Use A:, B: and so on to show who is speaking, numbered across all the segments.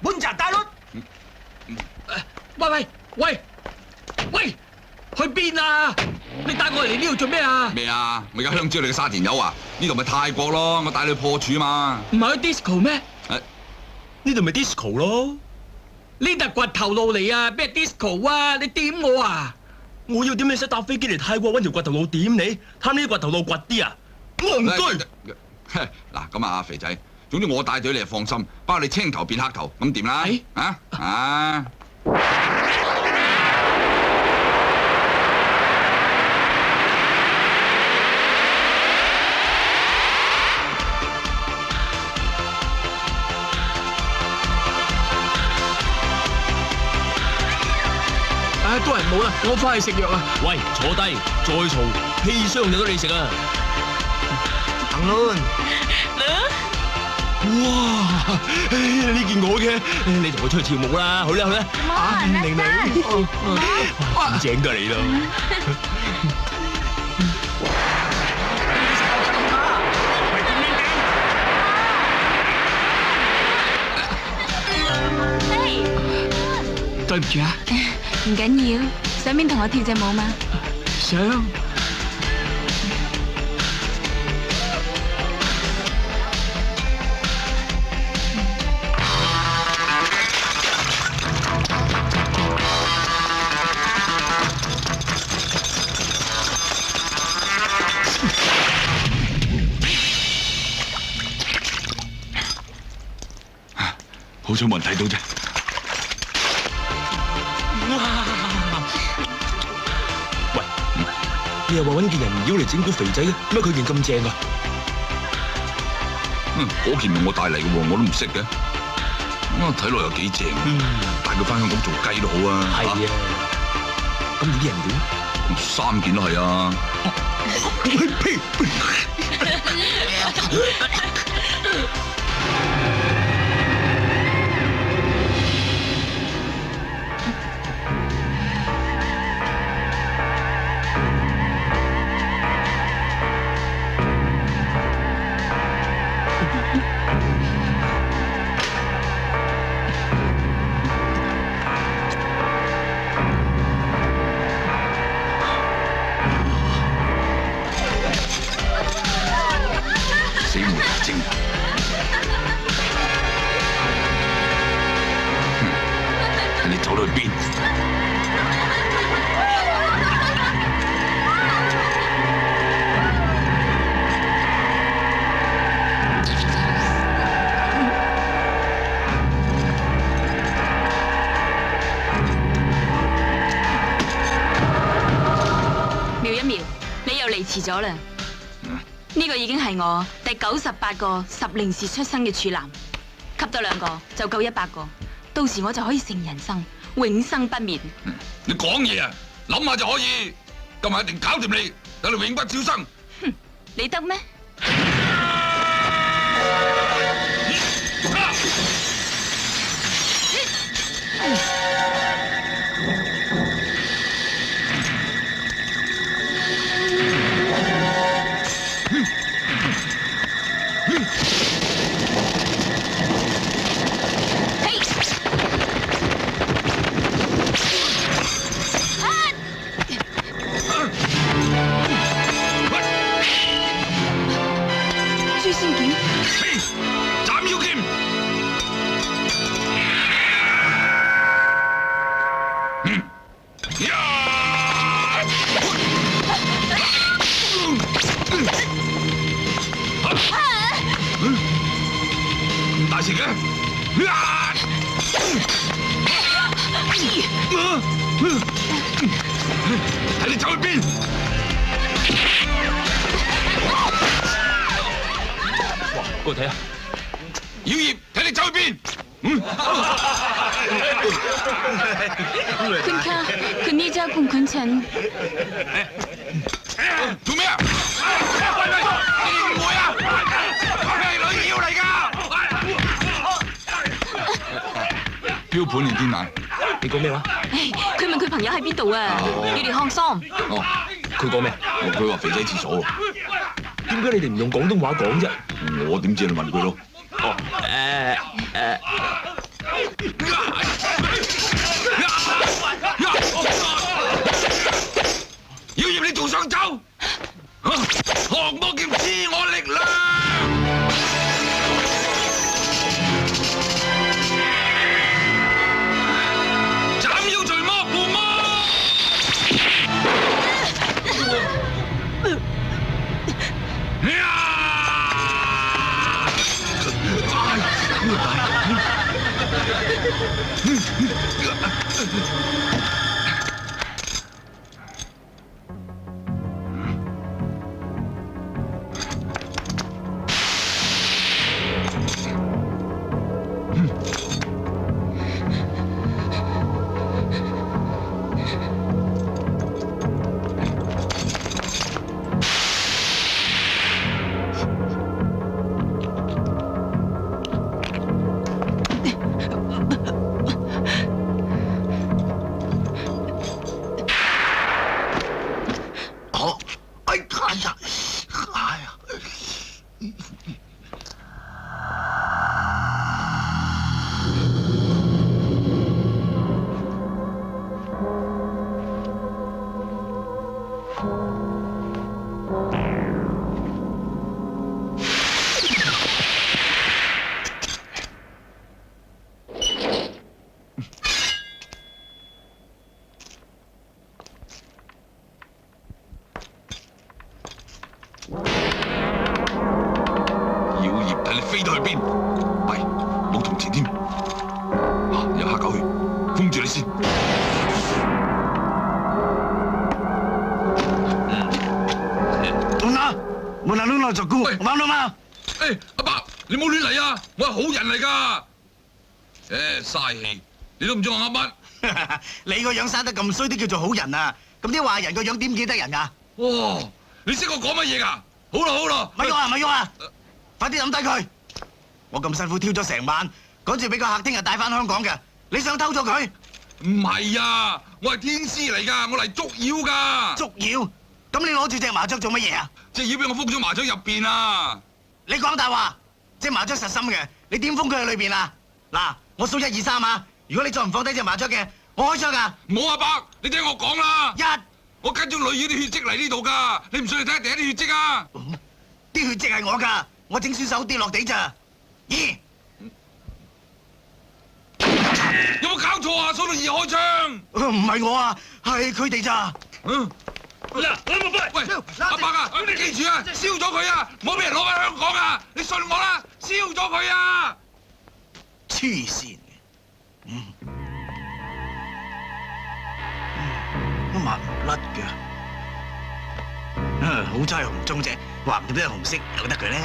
A: 滿澤大律，
B: 喂，去邊啊？你帶我嚟呢度做咩啊？
C: 咩啊？我而家香蕉你嘅沙田友啊？呢度咪泰國咯，我帶你去破處嘛。
B: 唔係去 disco 咩？
A: 呢度咪 disco 咯。
B: 呢度掘頭路嚟啊，咩 disco 啊？你點我啊？
A: 我要點你使搭飛機嚟泰國揾條掘頭路點你？貪呢啲掘頭路掘啲啊？戇居！
C: 嗱咁啊，肥仔，總之我帶隊你就放心，包你青頭變黑頭，咁掂啦？啊！
B: 都係冇啦，我翻去食藥啊！
A: 喂，坐低，再嘈，砒霜有得你食啊！行咯。哇！呢件我嘅，你同我出去跳舞啦，好啦好啦。玲玲，咁正都係你咯。
B: 對唔住啊！
D: 唔緊要，想邊同我跳隻舞嘛？
B: 想。
C: 好彩冇人睇到啫。
A: 喂，你又話揾件人妖嚟整蠱肥仔嘅，乜佢件咁正啊？
C: 嗰件係我帶嚟嘅喎，我都唔識嘅。睇落又幾正，帶佢翻香港做雞都好啊。
A: 係啊，咁你啲人點
C: ？3件都係啊。死無人精！你走到去邊？
D: 瞄一瞄，你又嚟遲咗啦。呢個已經係我第98個10時出生嘅處男，吸多2個就夠100個，到時我就可以成人生，永生不滅。
C: 你講嘢啊，諗下就可以，今日一定搞掂你，等你永不超生。
D: 哼，你得咩？朱仙劍，
C: 斬妖劍，咁大聲嘅，睇你走去邊？
A: 過嚟睇下，
C: 妖孽，睇你走去邊？
D: 坤卡，坤呢家坤坤陳，
C: 做咩啊？你誤會啊！我係女妖嚟㗎！標本連天眼，
A: 你講咩話？
D: 佢問佢朋朋友喺邊度啊？你哋看心。
C: 哦，
A: 佢講咩？
C: 佢話肥仔廁所喎。
A: 點解你哋唔用廣東話講啫？
C: 我點知你問佢咯？
A: 哦，
C: 妖孽，你仲想走？降魔劍賜我力量！斬妖除魔附魔！睇你飛到去邊？弊，冇銅錢添。有黑狗血，封住你先。
E: Una就沽，啱啦嘛？
C: 誒，阿伯，你冇亂嚟啊！我係好人嚟㗎。嘥氣，你都唔知我噏乜。
E: 你個樣生得咁衰都叫做好人啊？咁啲壞人個樣點記得人啊？
C: 哇！你識我講乜嘢㗎？好啦好啦，
E: 咪喐啊咪喐啊！快啲抌低佢！我咁辛苦挑咗成晚，趕住俾個客聽日帶翻香港嘅，你想偷咗佢？
C: 唔係啊，我係天師嚟㗎，我嚟捉妖㗎。
E: 捉妖？咁你攞住隻麻雀做乜嘢啊？
C: 隻妖俾我封咗麻雀入邊啊！
E: 你講大話！隻麻雀實心嘅，你點封佢喺裏邊啊？嗱，我數1、2、3啊！如果你再唔放低隻麻雀嘅，我開槍㗎！
C: 冇阿伯，你聽我講啦！我跟咗女妖啲血跡嚟呢度㗎，你唔信你睇下第一啲血跡啊！
E: 啲血跡係我㗎，我整損手跌落地咋？2，
C: 有冇搞錯啊？數到2開槍！
E: 唔係我啊，係佢哋咋？
C: 喂，阿伯啊，你記住啊，燒咗佢啊，唔好俾人攞翻香港啊！你信我啦，燒咗佢啊！
E: 黐線嘅，都抹唔甩嘅。好彩係紅中啫，話唔定都係紅色，由得佢咧。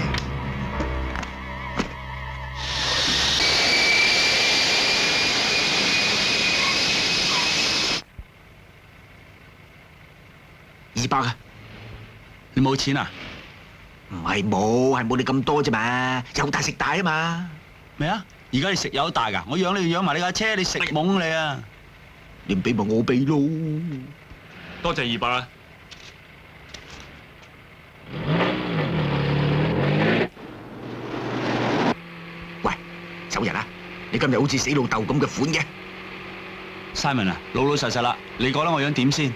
E: 200啊！
F: 你冇錢啊？
E: 唔係冇，係冇你咁多啫嘛，有大食大啊嘛。
F: 咩啊？而家你食有大㗎？我養你養埋你架車，你食懵你啊！
E: 你唔俾咪我俾咯。
A: 多謝200啦。
E: 喂，走人啊！你今日好似死老豆咁嘅款嘅。
F: Simon 啊，老老實實啦，你覺得我樣點先？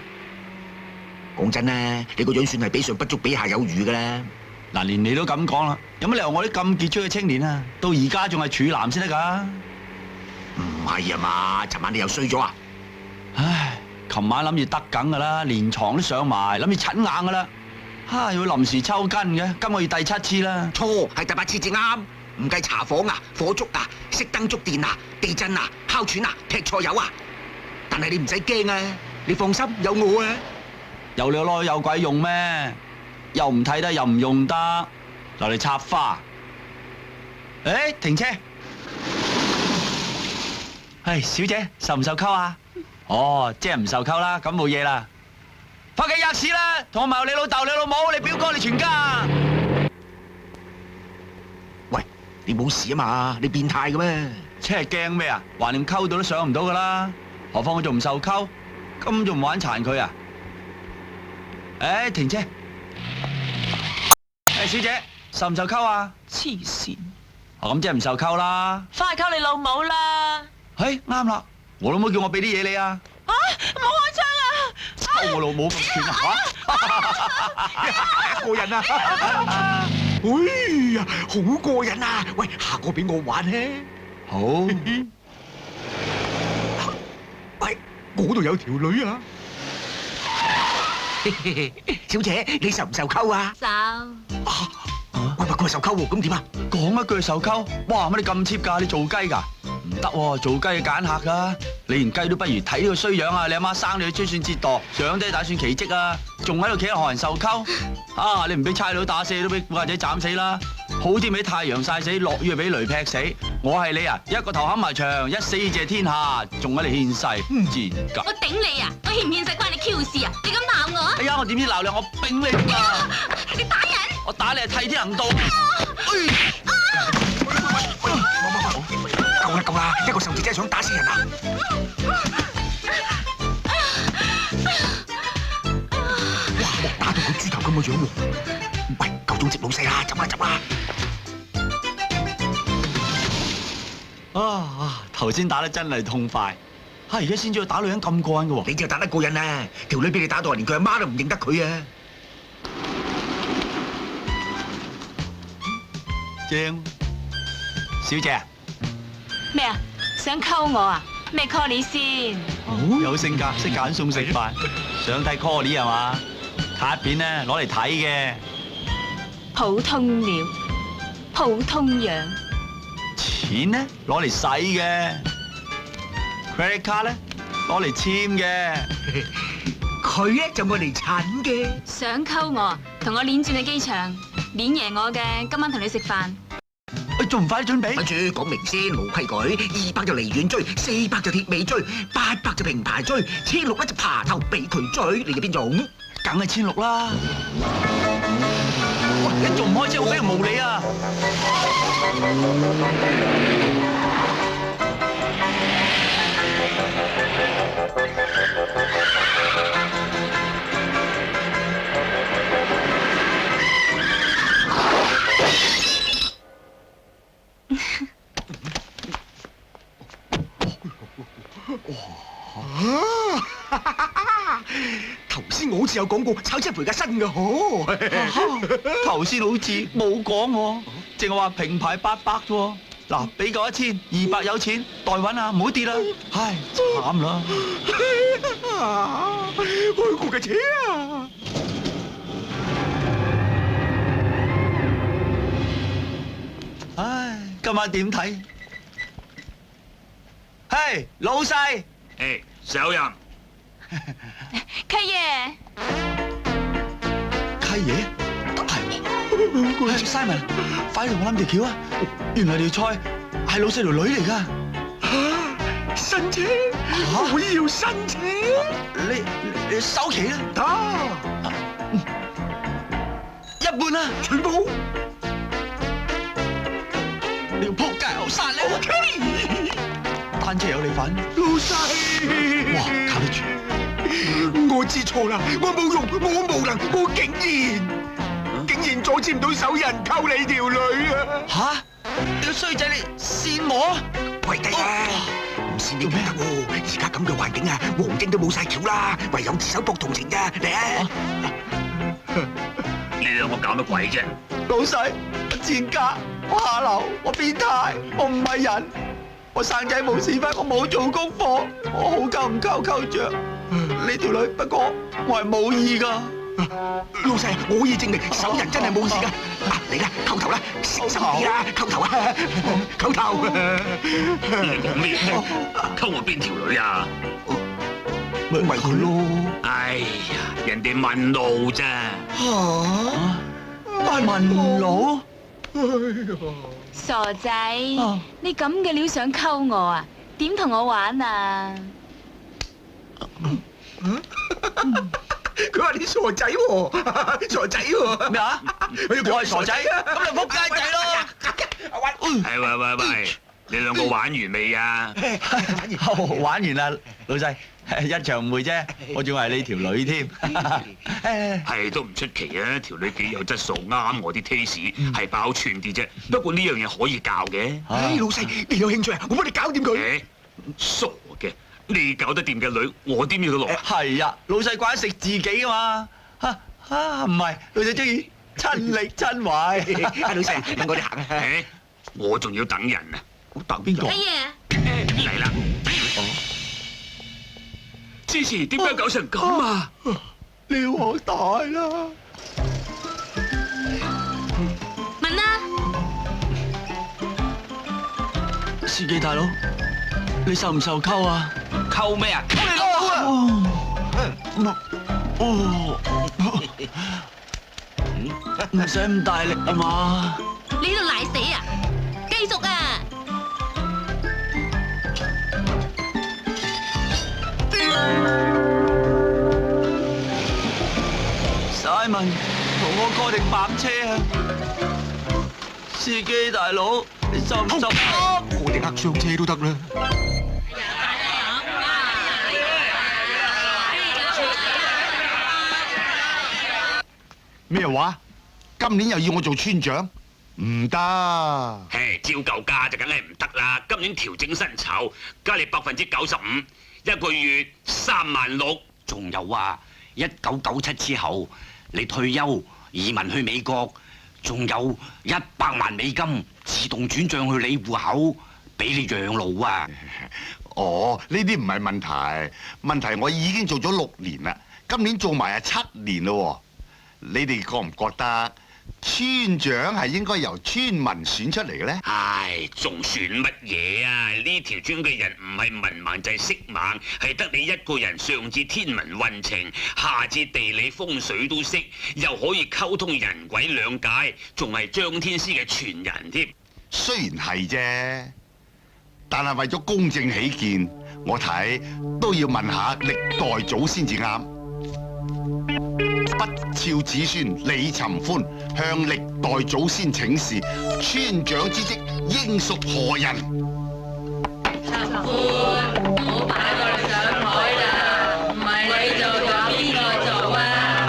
E: 講真啦，你個樣算係比上不足，比下有餘噶啦。
F: 嗱，連你都咁講啦，有乜理由我啲咁傑出嘅青年啊，到而家仲係處男先得㗎？
E: 唔係啊嘛，尋晚你又衰咗啊？
F: 唉，琴晚諗住得梗㗎啦，連床都上埋，諗住診硬㗎啦。要臨時抽筋嘅，今個月第7次啦。
E: 錯，係第8次至啱，唔計查房啊、火燭啊、熄燈觸電啊、地震啊、哮喘啊、劈錯油啊。但係你唔使驚啊，你放心，有我啊。
F: 有你攞有鬼用咩？又唔睇得，又唔用得，留嚟插花。誒，停車！小姐受唔受溝啊？哦，即係唔受溝啦，咁冇嘢啦。返屋企吔屎啦，同我埋你老豆、你老母、你表哥、你全家。
E: 喂，你冇事啊嘛？你變態嘅咩？
F: 即係驚咩啊？橫掂溝到都上唔到噶啦，何況我仲唔受溝？咁仲唔玩殘佢啊？停車！小姐，受唔受溝啊？
D: 黐線！
F: 咁即係唔受溝啦。
D: 翻去溝你老母啦！
F: 啱啦，我老母叫我俾啲嘢你啊。
D: 啊！冇開槍啊！
F: 溝我老母咁串啊？
E: 過癮啊！哎呀，好過癮啊！喂，下個俾我玩咧。
F: 好。
E: 喂，嗰度有條女啊！小姐，你受唔受溝啊？
D: 手
E: 喂，佢受溝喎，咁點啊？
F: 講一句受溝，哇！乜你咁 cheap 㗎？你做雞㗎？唔得喎，做雞要揀客㗎。你連雞都不如，睇呢個衰樣啊！你阿媽生你去追算折墮，長低打算奇蹟啊！仲喺度企喺度學人受溝啊！你唔俾差佬打死都俾古惑仔斬死啦！好天俾太陽曬死，落雨俾雷劈死。我係你啊，一個頭冚埋牆，一死謝天下，仲喺度獻世，賤格！
D: 我頂你啊！我獻唔獻世關你 Q 事啊！你咁鬧我？
F: 哎呀，我點知鬧你？我丙你㗎！
D: 你打人！
F: 我打你係替天行道。
E: 夠啦，一個受字真係想打死人啊！哇，打到個豬頭咁嘅樣喎！喂，夠鐘接老細啦，走啦！
F: 頭先打得真係痛快，而家先知道打女人咁過癮嘅喎。
E: 你就打得過癮啊！條女俾你打到連佢阿媽都唔認得佢啊！
F: 正，小姐。
D: 咩啊？想溝我啊？咩 call 你先？
F: 有性格，識揀餸食飯，想睇 call 係嘛？卡片咧攞嚟睇嘅。
D: 普通鳥，普通樣。
F: 錢咧攞嚟使嘅。credit card 咧攞嚟簽嘅。
E: 佢咧就愛嚟襯嘅。
D: 想溝我啊？同我鏈轉去機場，鏈贏我嘅，今晚同你食飯。
F: 仲唔快啲準備？
E: 跟住講明先，冇規矩，200就離遠追，400就鐵尾追，800就平排追，1600咧就爬頭俾佢追，你嘅邊種？
F: 梗係1600啦！喂，你仲唔開車，我俾人無理啊！
E: 頭先我好似有講過炒車賠架新嘅嗬，
F: 頭先好似冇講喎，淨係話平排800啫。嗱，俾夠1000，200有錢，代揾啊，唔好跌啦。唉，慘啦！
E: 開過嘅車啊！
F: 唉，今晚點睇？嘿，老細。
C: 哎，小人。
D: 契爺，
F: 契爺，係Simon，快啲同我諗條橋啊！原來條菜係老細條女嚟㗎。
E: 新車，我要新車。
F: 你首期啦，
E: 得
F: 一半啦，
E: 全部。
F: 你個仆街牛殺你！單車有你份，
E: 老細。
F: 哇，靠得住！
E: 我知錯啦，我冇用，我無能，我竟然阻止唔到手人溝你條女啊！
F: 吓，你個衰仔，你扇我？
E: 跪低啊！唔扇你唔得喎，而家咁嘅環境啊，黃英都冇晒橋啦，唯有自首博同情咋，嚟啊！
C: 你兩個搞乜鬼啫？
F: 老細，我賤格，我下流，我變態，我唔係人，我生仔冇屎忽，我冇做功課，我好溝唔溝着呢條女，不過我係冇意噶。
E: 老細，我可以證明手人真係冇事噶。嚟啦，叩頭啦，小心啲啦，叩頭啊，叩頭。
C: 你講咩？溝我邊條女啊？
F: 咪佢咯。
C: 哎呀，人哋問路啫。
F: 問路？
D: 傻仔，你咁嘅料想溝我啊？點同我玩啊？
E: 佢話你傻仔喎，傻仔喎。
F: 咩啊？我係傻仔，咁你仆街仔咯。
C: 喂，你兩個玩完未啊？
F: 玩完啦，老細。一場誤會啫，我仲係你條女添。
C: 係都唔出奇啊！條女幾有質素，啱我啲 taste，係爆串啲啫。不過呢樣嘢可以教嘅。
E: 唉，老細，你有興趣啊？我幫你搞掂佢。
C: 傻嘅，你搞得掂嘅女，我點要得落？
F: 係啊，老細慣食自己噶嘛。唔係，老細中意親力親為。
E: 阿老細，等我哋行啊。
C: 我仲要等人啊！
E: 等邊個？
D: 乜嘢？
C: 嚟啦！之前點解搞成咁啊？
F: 你鑊大啦！
D: 問啦，
F: 司機大佬，你受唔受溝啊？
E: 溝咩啊？
F: 唔使咁大力啊嘛！
D: 你喺度賴死啊！繼續啊！
F: Simon，同我過定白車啊！司機大佬，你受唔受？
E: 我哋呃上車都得啦。
G: 咩話？今年又要我做村長？唔得！
C: 照舊價就梗係唔得啦。今年調整薪酬，加你95%，一個月36000。
E: 仲有啊，1997之後你退休移民去美國，仲有100萬美金自動轉帳去你戶口，俾你養老啊！
G: 哦，呢啲唔係問題，問題我已經做咗6年啦，今年做埋7年咯。你哋覺唔覺得村長係應該由村民選出嚟嘅咧？
C: 唉，仲選乜嘢啊？呢條村嘅人唔係文盲就係色盲，係得你一個人上至天文運程，下至地理風水都識，又可以溝通人鬼兩界，仲係張天師嘅傳人添。
G: 雖然係啫，但係為咗公正起見，我睇都要問下歷代祖先至啱。不肖子孫李尋歡向歷代祖先請示，村長之職應屬何人？
D: 尋歡，唔好擺個你上台啦，唔係你做就邊個做啊？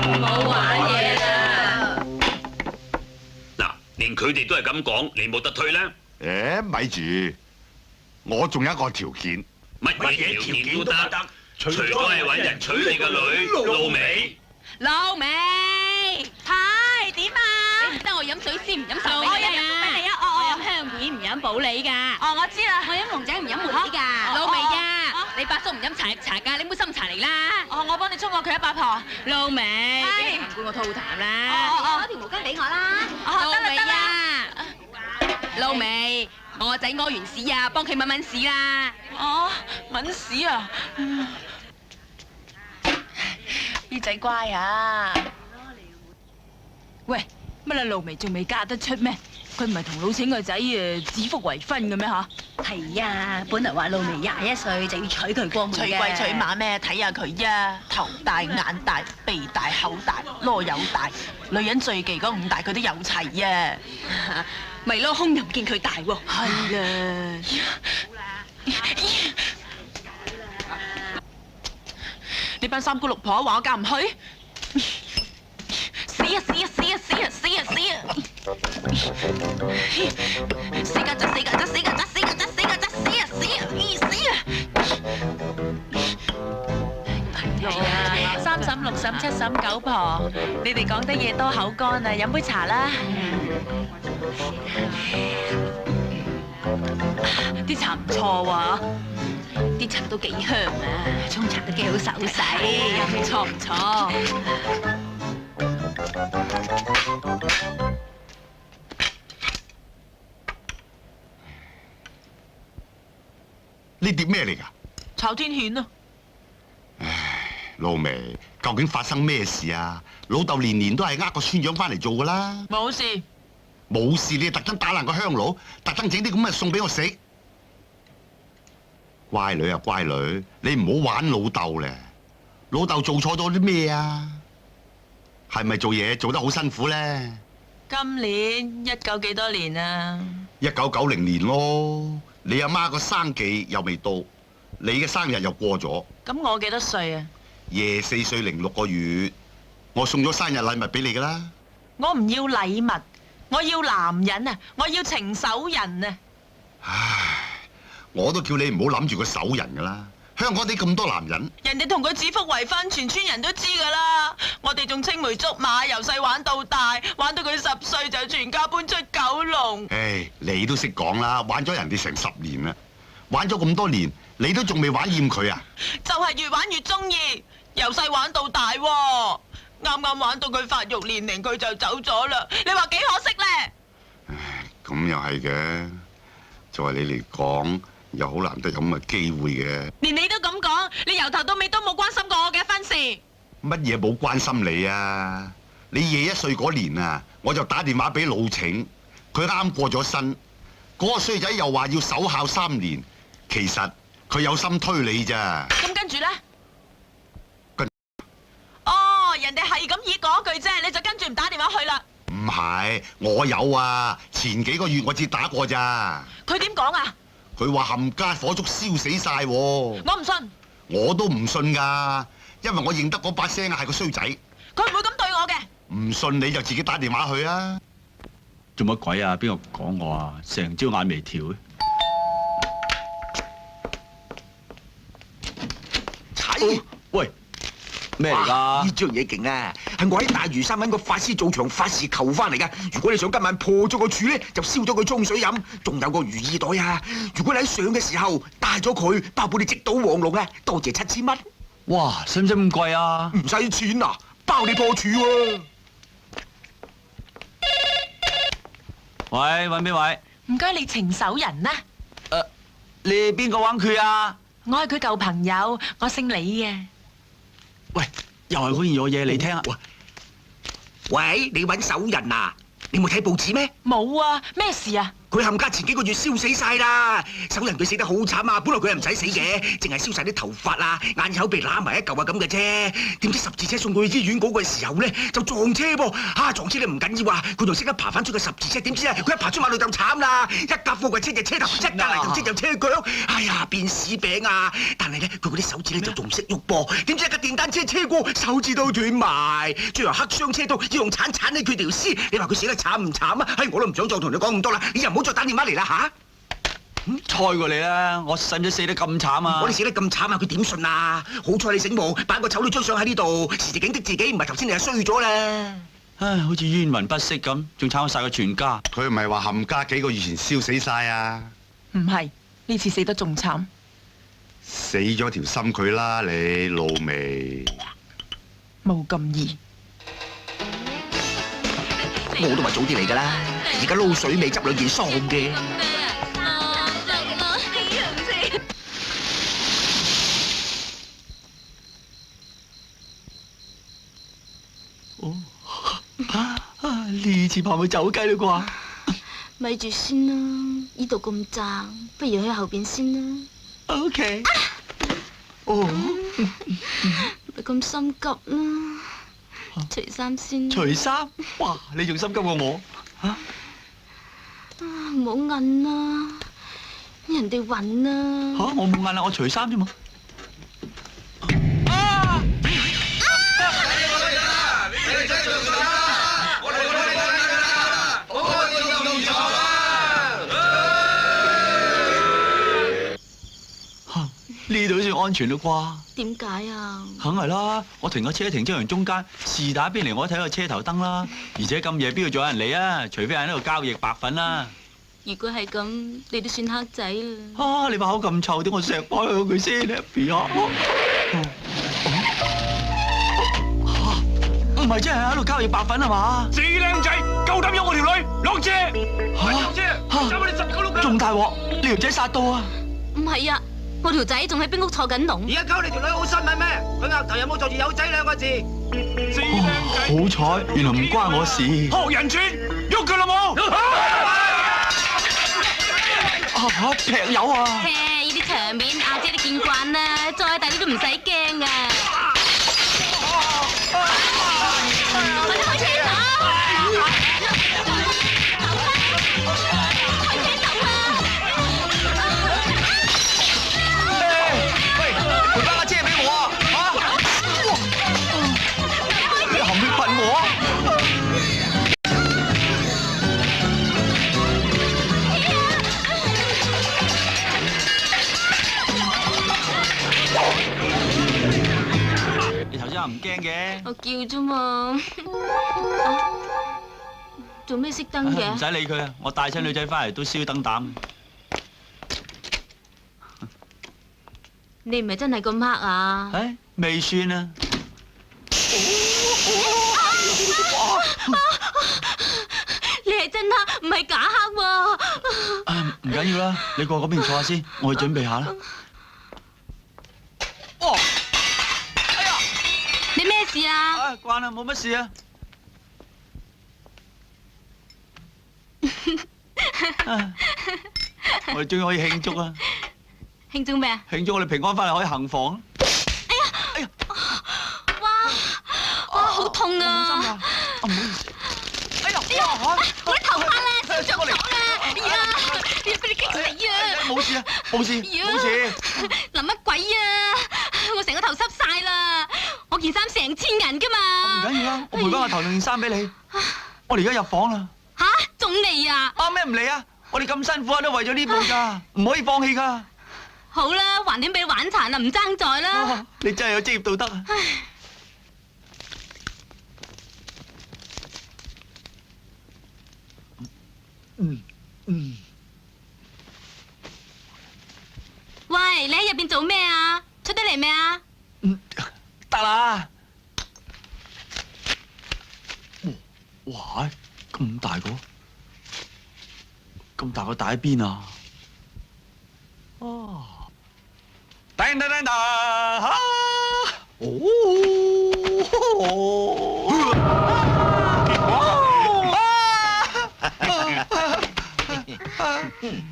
D: 唔好玩嘢啦！
C: 嗱，連佢哋都係咁講，你冇得推啦。
G: 咪住，我仲有一個條件。
C: 乜嘢條件都得，除咗係揾人娶你個女露尾。
D: 老味，係點啊？你唔得我飲水先唔飲壽俾你啊！俾你啊！我飲香片唔飲普洱㗎。哦，我知啦，我飲龍井唔飲梅子㗎。老味啊！你伯叔唔飲茶㗎，你杯深茶嚟啦。哦，我幫你沖過佢一百婆。老味，俾你唔顧我吐痰啦。攞條毛巾俾我啦。老味啊！老味，我個仔屙完屎啊，幫佢抆屎啦。哦，抆屎啊！啲仔乖啊！喂，乜你露眉仲未嫁得出咩？佢唔係同老錢個仔指腹為婚嘅咩吓？
H: 係啊，本來話露眉21歲就要娶佢過門嘅。
I: 娶貴娶馬咩？睇下佢啊，頭大眼大鼻大口大囉柚大，女人最忌嗰5大佢都有齊啊！
H: 咪咯，胸又唔見佢大喎。
I: 係啦。呢班三姑六婆話我嫁唔去，死啊死啊死啊死啊死啊死啊！死曱甴死曱甴死曱甴死曱甴死曱甴死啊死啊死啊！係啊，3嬸6嬸7嬸9婆，你哋講得嘢多口乾啊，飲杯茶啦。啲茶唔錯喎。
H: 啲茶都幾香啊，沖茶都幾好手勢，
I: 唔錯唔錯。
G: 呢碟咩嚟㗎？
I: 炒天蜆啊！
G: 露眉，究竟發生咩事啊？老豆年年都係呃個村長翻嚟做㗎啦。
I: 冇事。
G: 冇事，你特登打爛個香爐，特登整啲咁嘅餸俾我食。乖女啊，乖女，你唔好玩老豆咧。老豆做錯咗啲咩啊？係咪做嘢做得好辛苦咧？
I: 今年19幾多年啊？
G: 1990年咯，你阿媽個生忌又未到，你嘅生日又過咗，
I: 咁我幾多歲啊？
G: 爺4歲零6個月，我送咗生日禮物俾你噶啦。
I: 我唔要禮物，我要男人啊！我要情手人啊！
G: 唉，我都叫你唔好諗住個手人噶啦。香港地咁多男人，
I: 人哋同佢指腹為婚，全村人都知噶啦。我哋仲青梅竹馬，由細玩到大，玩到佢10歲就全家搬出九龍。
G: 唉，你都識講啦，玩咗人哋成10年啦，玩咗咁多年，你都仲未玩厭佢啊？
I: 就係越玩越中意，由細玩到大喎。啱啱玩到佢發育年齡，佢就走咗啦。你話幾可惜咧？
G: 唉，咁又係嘅。作為你嚟講，又好難得有咁嘅機會嘅。
I: 連你都咁講，你由頭到尾都冇關心過我嘅婚事。
G: 乜嘢冇關心你啊？你爺1歲嗰年啊，我就打電話俾老程，佢啱過咗身。嗰個衰仔又話要守孝3年，其實佢有心推你咋。
I: 咁跟住咧？
G: 跟
I: 哦，人哋係咁意講句啫，你就跟住唔打電話去啦。
G: 唔係，我有啊，前幾個月我至打過咋。
I: 佢點講啊？
G: 佢話冚家火燭燒死晒喎。
I: 我唔信。
G: 我都唔信㗎，因為我認得嗰把聲係個衰仔。
I: 佢唔會咁對我嘅。
G: 唔信你就自己打電話去啊！
F: 做乜鬼啊？邊個講我啊？成朝眼眉條嘅。
E: 睇，
F: 喂，咩嚟㗎？
E: 呢張嘢勁啊！係我喺大嶼山揾個法師做場法事求翻嚟㗎。如果你想今晚破咗個處咧，就燒咗佢沖水飲，仲有個如意袋啊！如果你喺上嘅時候帶咗佢，包保你積到黃龍啊！多謝7000蚊。
F: 哇，使唔使咁貴啊？
E: 唔使錢啊，包你破處喎。
F: 喂，揾邊位？
I: 唔該，你情手人啦。
F: 你係邊個玩佢啊？
I: 我係佢舊朋友，我姓李嘅。
F: 喂，又係嗰件我嘢你聽啊！
E: 喂，你揾手人啊？你冇睇報紙咩？
I: 冇啊，咩事啊？
E: 佢冚家前幾個月燒死晒啦！手人佢死得好慘啊！本來佢係唔使死嘅，淨係燒晒啲頭髮啊、眼口鼻揦埋一嚿啊咁嘅啫。點知十字車送到去醫院嗰個時候咧，就撞車噃！撞車你唔緊要啊，佢仲識得爬翻出個十字車。點知啊，佢一爬出馬路就慘啦！一架貨櫃車就車頭，一架泥頭車就車腳。哎呀，變屎餅啊！但係咧，佢嗰啲手指咧就仲識喐噃。點知一架電單車車過，手指都斷埋。最後黑傷車到要用鏟鏟起佢條屍。你話佢死得慘唔慘啊？我都唔想再同你講咁多啦，你又唔好再打電話嚟啦吓！
F: 猜過你啦，我使唔使死得咁慘啊？
E: 我哋死得咁慘啊，佢點信啊？好彩你醒目，擺個醜女張相喺呢度，時時警惕自己，唔係頭先你就衰咗啦。
F: 唉，好似冤魂不息咁，仲慘晒個全家。
G: 佢唔係話冚家幾個月前燒死晒啊？
I: 唔係，呢次死得仲慘。
G: 死咗條心佢啦，你老味。
I: 冇咁易。
E: 我都話早啲嚟㗎啦，而家撈水未執兩件喪嘅。
F: 呢次怕會走雞啦啩？
H: 咪住先啦，呢度咁窄，不如去後邊先啦。
F: OK。哦，
H: 咪咁心急啦，除衫先。
F: 除衫？哇！你仲心急過我？嚇！
H: 唔好摁啦，人哋暈啦。
F: 嚇！我冇摁啦，我除衫啫嘛。呢度算安全啦啩？
H: 點解啊？
F: 梗係啦，我停個車停車場中間，是打邊嚟我睇個車頭燈啦。而且咁夜邊度仲有人嚟啊？除非係喺度交易白粉啦。
H: 如果係咁，你都算黑仔啦。
F: 你把口咁臭，等我錫開佢先啦，B 啊！唔係真係喺度交易白粉係嘛？
B: 死靚仔，夠膽喐我條女，落車！落車！走我哋19碌㗎！
F: 仲大鑊，你條仔殺到啊！
H: 唔係啊，我條仔仲喺冰屋坐緊籠。
J: 而家溝你條女好新聞咩？佢額頭有冇坐住有仔2個字？
B: 死靚仔！
F: 好彩，原來唔關我事。
B: 學人轉，喐佢啦冇！
F: 劈友啊！
H: 呢啲場面阿姐都見慣啦，再大啲都唔使驚啊！我哋開車走！開車走啊！
F: 真係唔驚嘅。
H: 我叫啫嘛。做咩熄燈
F: 唔
H: 嘅？
F: 使理佢啊！我帶親女仔翻嚟都燒燈膽。
H: 你唔係真係咁黑啊？
F: 唉，未算啊！
H: 你係真黑，唔係假黑喎。
F: 唔緊要啦，你過嗰邊坐下先，我去準備下啦。哦！哎呀！
H: 你咩事啊？
F: 慣啦，冇乜事啊。我哋終於可以慶祝啊！
H: 慶祝咩啊？
F: 慶祝我哋平安翻嚟可以行房。
H: 哎呀！哇，好痛啊！
F: 唔好意思。哎呀！
H: 我啲頭髮啦，燒着咗啦！哎呀，俾你激死啊！
F: 冇事啊，冇事，冇事。
H: 淋乜鬼啊！我成個頭濕晒啦，我件衫成千銀噶嘛。
F: 唔緊要啦，我賠翻個頭件衫俾你。我哋而家入房啦。
H: 吓，仲嚟啊？
F: 咩唔嚟啊？我哋咁辛苦啊，都為咗呢步噶，唔可以放棄噶。
H: 好啦，橫掂俾你玩殘啦，唔爭在啦。
F: 你真係有職業道德啊！
H: 喂，你喺入邊做咩啊？出得嚟未啊？
F: 得啦。哇！咁大個，咁大個帶喺邊啊？哦！叮叮叮當！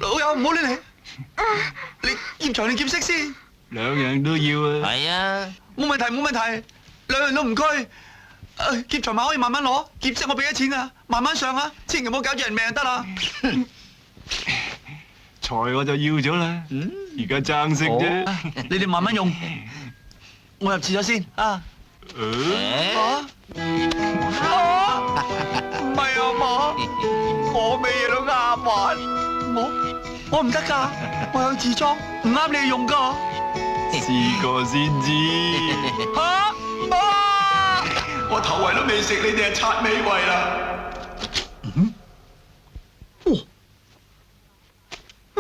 F: 老友唔好亂嚟，你劫財定劫色先？兩樣都要啊！
E: 係啊，
F: 冇問題冇問題，兩樣都唔拘。劫財咪可以慢慢攞，劫色我俾咗錢啊，慢慢上啊，千祈唔好搞住人命就得啦。財我就要咗啦，而家爭色啫。你哋慢慢用，我入廁所先啊。唔係啊嘛，我咩嘢都啱玩，我唔得㗎，我有自裝，唔啱你哋用㗎。試過先知。嚇！我頭圍都未食，你哋係刷尾圍啦。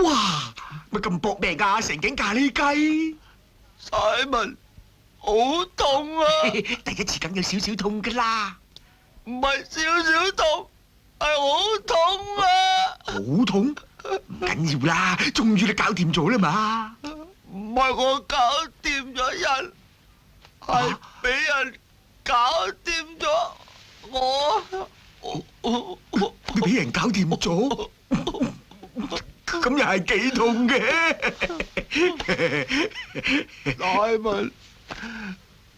F: 哇！乜咁搏命㗎？成頸咖喱雞。Simon，好痛啊！
E: 第一次梗有少少痛㗎啦。
F: 唔係少少痛，係好痛啊！
E: 好痛？唔緊要啦，終於你搞掂咗啦嘛。
F: 唔係我搞掂咗人，係俾人搞掂咗我。
E: 你俾人搞掂咗，咁又係幾痛嘅。
F: Simon，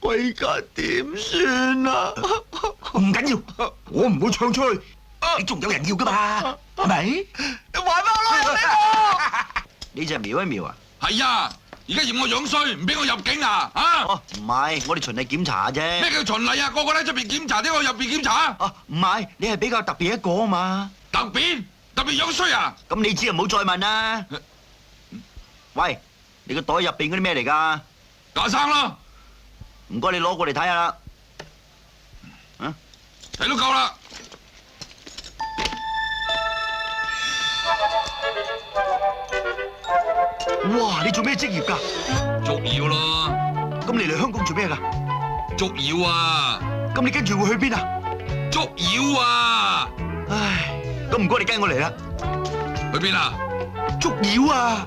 F: 我而家點算啊？
E: 唔緊要，我唔會唱出去，你仲有人要噶嘛？係咪？
F: 你玩翻我啦！
J: 呢隻瞄一瞄啊？
A: 係啊，而家嫌我樣衰，唔俾我入境啊！啊！
J: 哦，唔係，我哋循例檢查啫。
A: 咩叫循例啊？個個喺出邊檢查，點解我入邊檢查？
J: 哦，唔係，你係比較特別一個啊嘛。
A: 特別樣衰啊！
J: 咁你知就唔好再問啦。喂，你個袋入邊嗰啲咩嚟㗎？
A: 架生咯，
J: 唔該，你攞過嚟睇下啦。
A: 睇都夠啦。
J: 哇！你做咩職業㗎？
A: 捉妖咯。
J: 咁你嚟香港做咩㗎？
A: 捉妖啊！
J: 咁你跟住會去邊啊？
A: 捉妖啊！
J: 唉，咁唔該你跟我嚟啦。
A: 去邊啊？
J: 捉妖啊！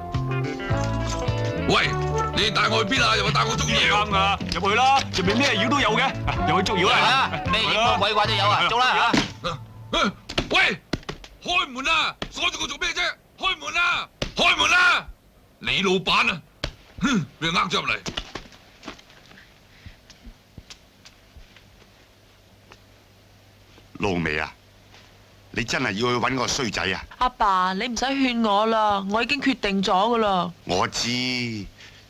A: 喂，你帶我去邊啊？又話帶我捉妖？
F: 啱噶，入去啦，入邊咩妖都有嘅，入去捉妖啦。
J: 咩妖鬼怪都有啊，捉啦嚇！
A: 喂，開門啊！鎖住我做咩啫？開門啊！開門啊！你老闆啊！哼，俾人呃咗入嚟。
G: 露媚啊！你真係要去揾個衰仔啊！
I: 阿爸，你唔使勸我啦，我已經決定咗噶啦。
G: 我知，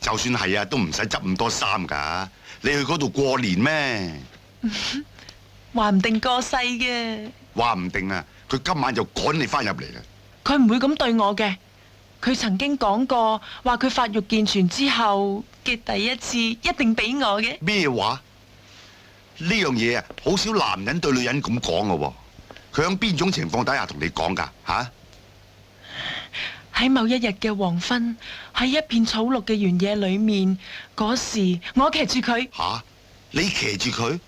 G: 就算係啊，都唔使執咁多衫㗎。你去嗰度過年咩？
I: 話唔定過世嘅。
G: 話唔定啊，佢今晚就趕你翻入嚟啦。
I: 佢唔會咁對我嘅。佢曾經講過，話佢發育健全之後嘅第一次一定俾我嘅。
G: 咩話？呢樣嘢啊，好少男人對女人咁講㗎喎。佢喺邊種情況底下同你講㗎？嚇？
I: 喺某一日嘅黃昏，喺一片草綠嘅原野裏面，嗰時我騎住佢。
G: 嚇？你騎住佢？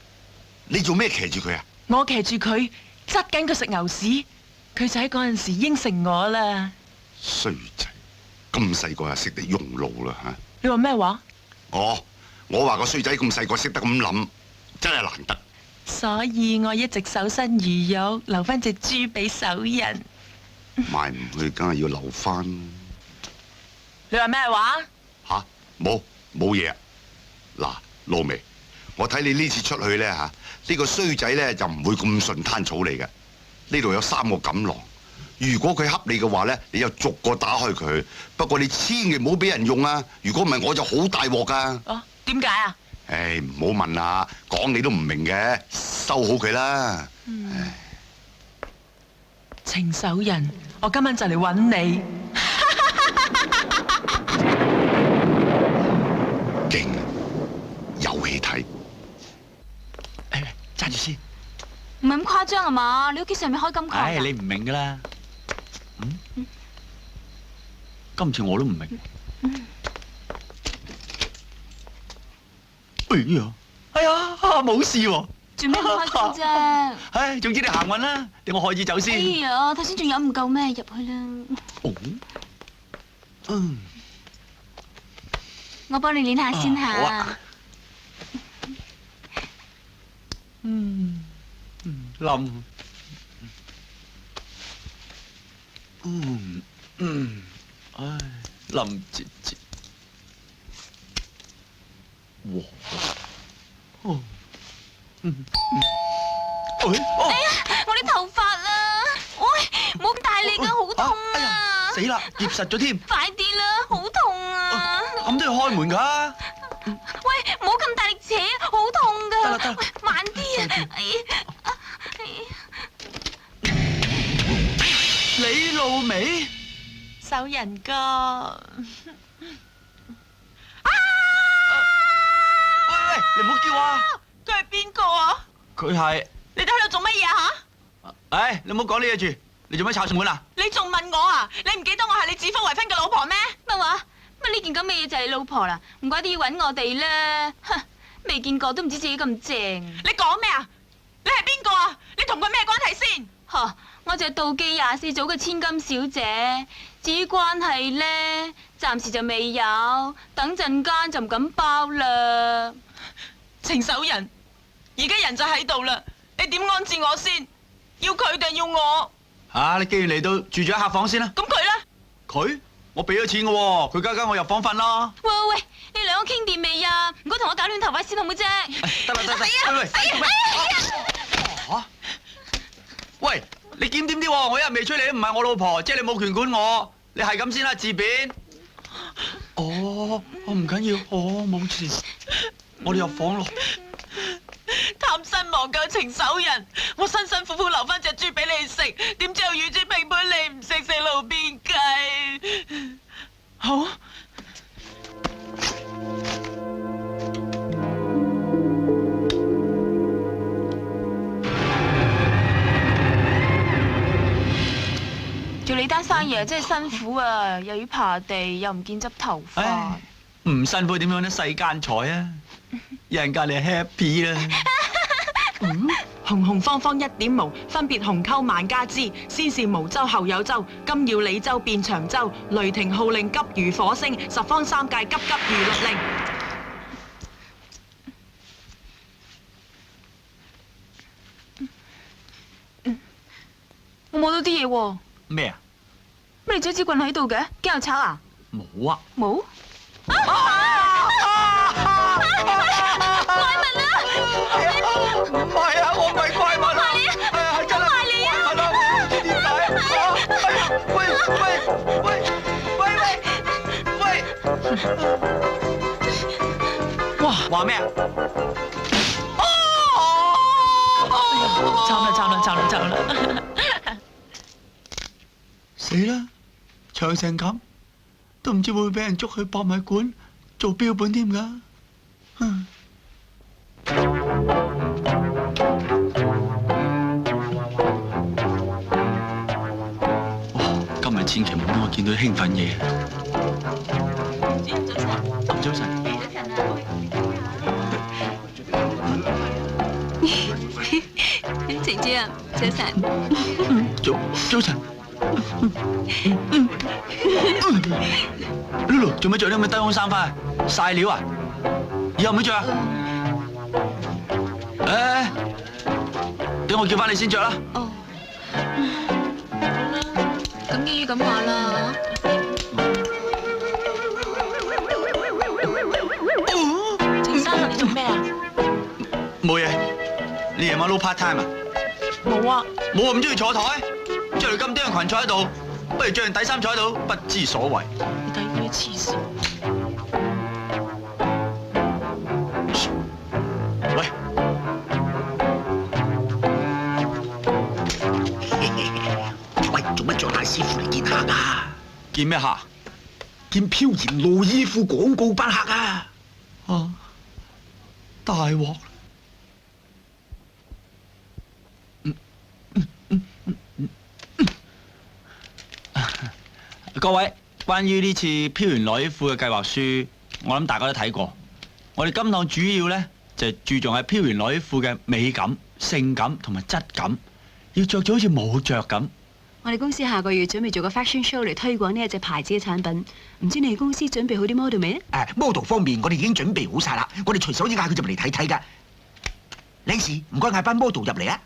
G: 你做咩騎住佢啊？
I: 我騎住佢，執緊佢食牛屎，佢就喺嗰陣時應承我啦。
G: 衰仔，咁細個就識得用腦啦嚇！
I: 你話咩話？
G: 我話個衰仔咁細個識得咁諗，真係難得。
I: 所以我一直守身如玉，留翻隻豬俾手人。
G: 賣唔去，梗係要留翻。
I: 你話咩話？
G: 吓？冇嘢。嗱，露眉，我睇你呢次出去咧吓，呢個衰仔咧就唔會咁順攤草嚟嘅。呢度有3個錦囊，如果佢恰你嘅話咧，你就逐個打開佢。不過你千祈唔好俾人用啊！如果唔係，我就好大鑊噶。
I: 哦，點解啊？
G: 唉，唔好問啦，講你都唔明嘅，收好佢啦。
I: 程守仁，我今晚就嚟揾你。
G: 勁，有戲睇。
F: 揸住先。
D: 唔係咁誇張啊嘛？你屋企上面開金礦㗎？
F: 唉，你唔明㗎啦。今次我都唔明。哎呀，冇事喎。
D: 做咩咁開心啫？
F: 唉，總之你行運啦，等我開支酒先。
D: 哎呀，頭先仲飲唔夠咩？入去啦。我幫你練下先
F: 好
D: 嚇。
F: 啊。冧。唉，林姐姐。哇！
D: 哎呀，我啲頭髮啊！喂，唔好咁大力啊，好痛啊！
F: 死啦，夾實咗添。
D: 快啲啦，好痛啊！
F: 咁都要開門㗎？
D: 喂，唔好咁大力扯，好痛㗎！
F: 得啦得啦
D: 喂，慢啲啊！哎呀，
F: 你露眉？
I: 守仁哥。
F: 喂，你唔好叫啊！
I: 佢係邊個啊？
F: 佢係。
I: 你哋喺度做乜嘢吓？
F: 唉，你唔好講呢嘢住。你做咩炒上門啊？
I: 你仲問我啊？你唔記得我係你指腹為婚嘅老婆咩？
D: 乜話？乜呢件咁嘅嘢就係你老婆啦？唔怪得要揾我哋啦！哼，未見過都唔知自己咁正。
I: 你講咩啊？你係邊個啊？你同佢咩關係先？
D: 呵，我就係妒忌24組嘅千金小姐。至於關係咧，暫時就未有，等陣間就唔敢包啦。
I: 程守仁，而家人就喺度啦，你點安置我先？要佢定要我？
F: 你既然嚟到，住咗客房先啦。
I: 咁佢咧？
F: 佢？我俾咗錢嘅喎，佢跟我入房瞓啦。
D: 喂，你兩個傾掂未啊？唔該同我搞亂頭髮先好唔好啫？
F: 得啦，喂，你檢點啲喎，我一日未催你，唔係我老婆，即係你冇權管我，你係咁先啦，自便。我唔緊要，冇事，我哋入房咯。
I: 貪新忘舊程守仁，我辛辛苦苦留翻隻豬俾你食，點知又乳豬拼盤你唔食，食路邊雞。好。
D: 做你單生意真係辛苦啊，又要爬地，又唔見執頭髮。
F: 唔辛苦點樣呢？世間財啊！一陣間你 happy 啦。
I: 紅紅方方一點毛，分別紅溝萬家枝。先是毛州後有州，今要李州變長洲。雷霆號令急如火星，十方三界急急如律令。
D: 我摸到啲嘢喎。
F: 咩啊？
D: 乜你隻支棍喺度嘅？驚有賊啊？
F: 冇啊！
D: 冇？怪物啊！
F: 唔係啊，我唔係怪物啊！係真係怪物啊！唔知點解喂！哇！話咩啊？
I: 慘啦！
F: 死啦！長成咁，都唔知會唔會俾人捉去博物館做標本添㗎。我見到興奮嘢。早晨。
D: 晴姐啊，早晨。
F: 早晨。Lulu 做咩着啲咁嘅低胸衫翻去？曬料啊！以後唔好着啊！等我叫翻你先着啦。
D: 哦。咁依咁話啦。
I: 程生，你做咩啊？
F: 冇嘢。你夜晚撈 part time 啊？
I: 冇啊。
F: 冇咁中意坐台，着條咁短嘅裙坐喺度，不如着件底衫坐喺度，不知所謂。
I: 你睇佢啲黐線。
F: 喂，
E: 喂，做乜着大師傅嚟見客啊？
F: 見咩客？
E: 見飄然露衣褲廣告班客啊！
F: 啊！大鑊！各位，關於呢次飄然內衣褲嘅計劃書，我諗大家都睇過。我哋今趟主要咧就係注重喺飄然內衣褲嘅美感、性感同埋質感，要着咗好似冇着咁。
K: 我哋公司下個月準備做個 fashion show 嚟推廣呢一隻牌子嘅產品，唔知你哋公司準備好啲 model 未啊
E: ？model 方面我哋已經準備好晒啦，我哋隨手可以嗌佢就嚟睇睇㗎。領事，唔該嗌班 model 入嚟啊！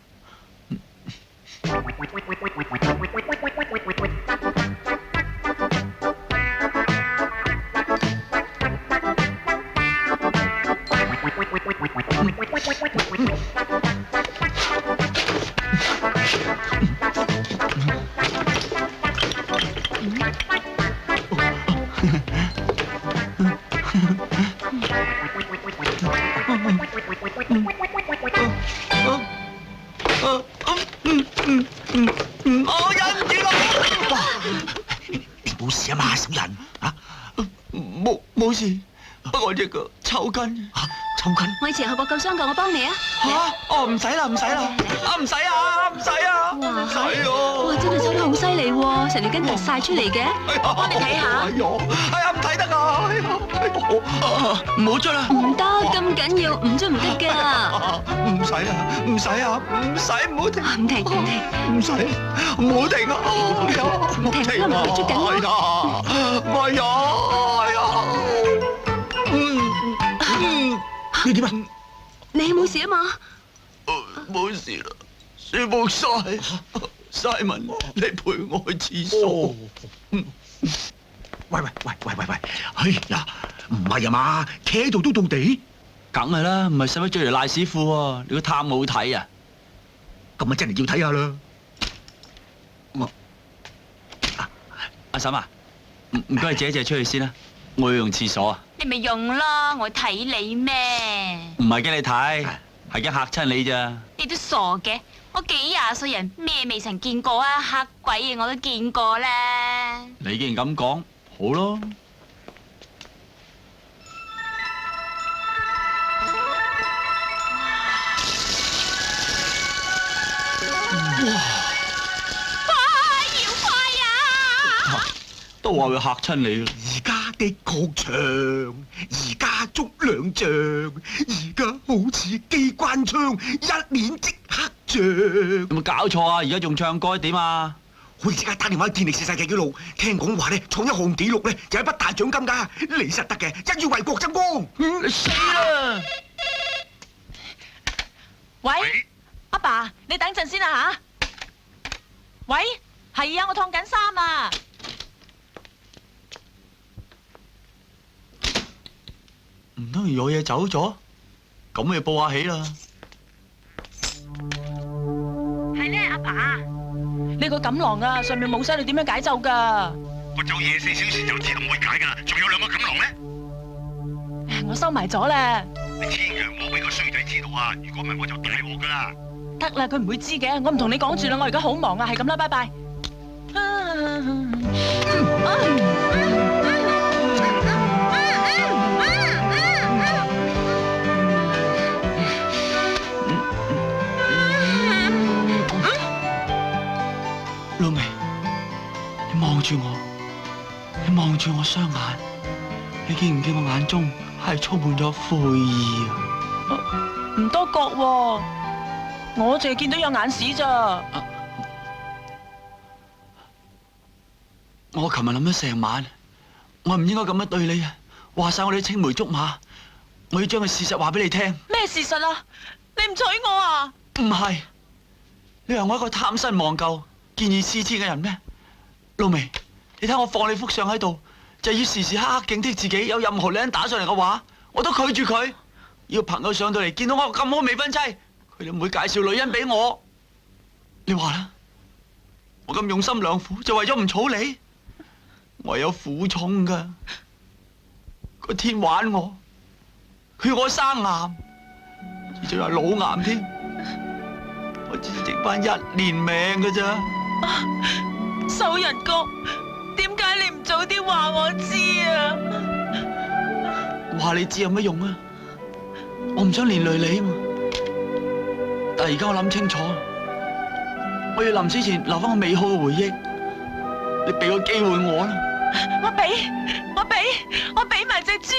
F: 我忍唔住啦！
E: 你冇事啊嘛，小人啊？
F: 冇事，不過我隻腳抽筋。
E: 抽筋？
K: 我以前學過救傷㗎，我幫你啊！
F: 哦，唔使啦，唔使啦，唔使啊，唔使啊，唔使啊！
K: 哇，真係抽得好犀利喎，成條筋突晒出嚟嘅，我幫你睇下。
F: 哎呀，唔睇得啊！唔好捽啦！
K: 唔得，咁緊要，唔捽唔得㗎。
F: 唔使啊，唔使啊，唔使，唔好停，
K: 唔停，唔停，
F: 唔使，唔好停啊！
K: 唔停，因為你捉緊我。
F: 哎呀！
E: 你點啊？
K: 你冇事啊嘛？
F: 冇事啦，舒服晒。Simon，你陪我去廁所。
E: 喂！哎呀，唔係啊嘛，企喺度都到地。
F: 梗係啦，唔係使乜着條賴屎褲喎？你個探好睇啊！
E: 咁啊，真係要睇下啦。
F: 阿嬸啊，唔該，借一借出去先啦，我要用廁所啊。
D: 你咪用咯，我睇你咩？
F: 唔係驚你睇，係驚嚇親你咋。
D: 你都傻嘅，我幾廿歲人咩未曾見過啊？嚇鬼嘢我都見過啦。
F: 你既然咁講，好咯。
D: 要快啊！
F: 都話會嚇親你。
E: 而家的確長，而家足兩丈，而家好似機關槍，一年即刻着。
F: 有冇搞錯啊？而家仲唱歌點啊？
E: 我而家打電話健力士世界紀錄，聽講話咧創一項紀錄咧，就有一筆大獎金㗎。你實得嘅，一於為國爭光。
F: 你死啦！
I: 喂，阿爸，你等陣先啦吓。喂，係啊，我燙緊衫啊。
F: 唔通有嘢走咗？咁咪報下喜啦。
I: 係咧，阿爸，你個錦囊啊，上面冇寫你點樣解咒噶。
G: 我就24小時就自動會解㗎，仲有2個錦囊咧。
I: 我收埋咗啦。
G: 你千祈唔好俾個衰仔知道啊！如果唔係我就大鑊㗎啦。
I: 得啦，佢唔會知嘅。我唔同你講住啦，我而家好忙啊，係咁啦，拜拜。
F: 老味，你望住我，你望住我雙眼，你見唔見我眼中係充滿咗悔意啊？
I: 唔多覺喎，我淨係見到有眼屎咋。
F: 我琴日諗咗成晚，我唔應該咁樣對你啊！話晒我哋青梅竹馬，我要將個事實話俾你聽。
I: 咩事實啊？你唔娶我啊？
F: 唔係，你話我一個貪新忘舊、見異思遷嘅人咩？露媚，你睇我放你幅相喺度，就要時時刻刻警惕自己，有任何女人打上嚟嘅話，我都拒絕佢。要朋友上到嚟見到我咁好未婚妻，佢哋唔會介紹女人俾我。你話啦，我咁用心良苦，就為咗唔娶你，我有苦衷噶。個天玩我，佢要我生癌，仲係腦癌添，我只剩翻1年命噶咋。
I: 手人哥，點解你唔早啲話我知啊？
F: 話你知有乜用啊？我唔想連累你啊嘛。但係而家我諗清楚，我要臨死前留翻個美好嘅回憶。你俾個機會我啦。
I: 我俾埋隻豬你。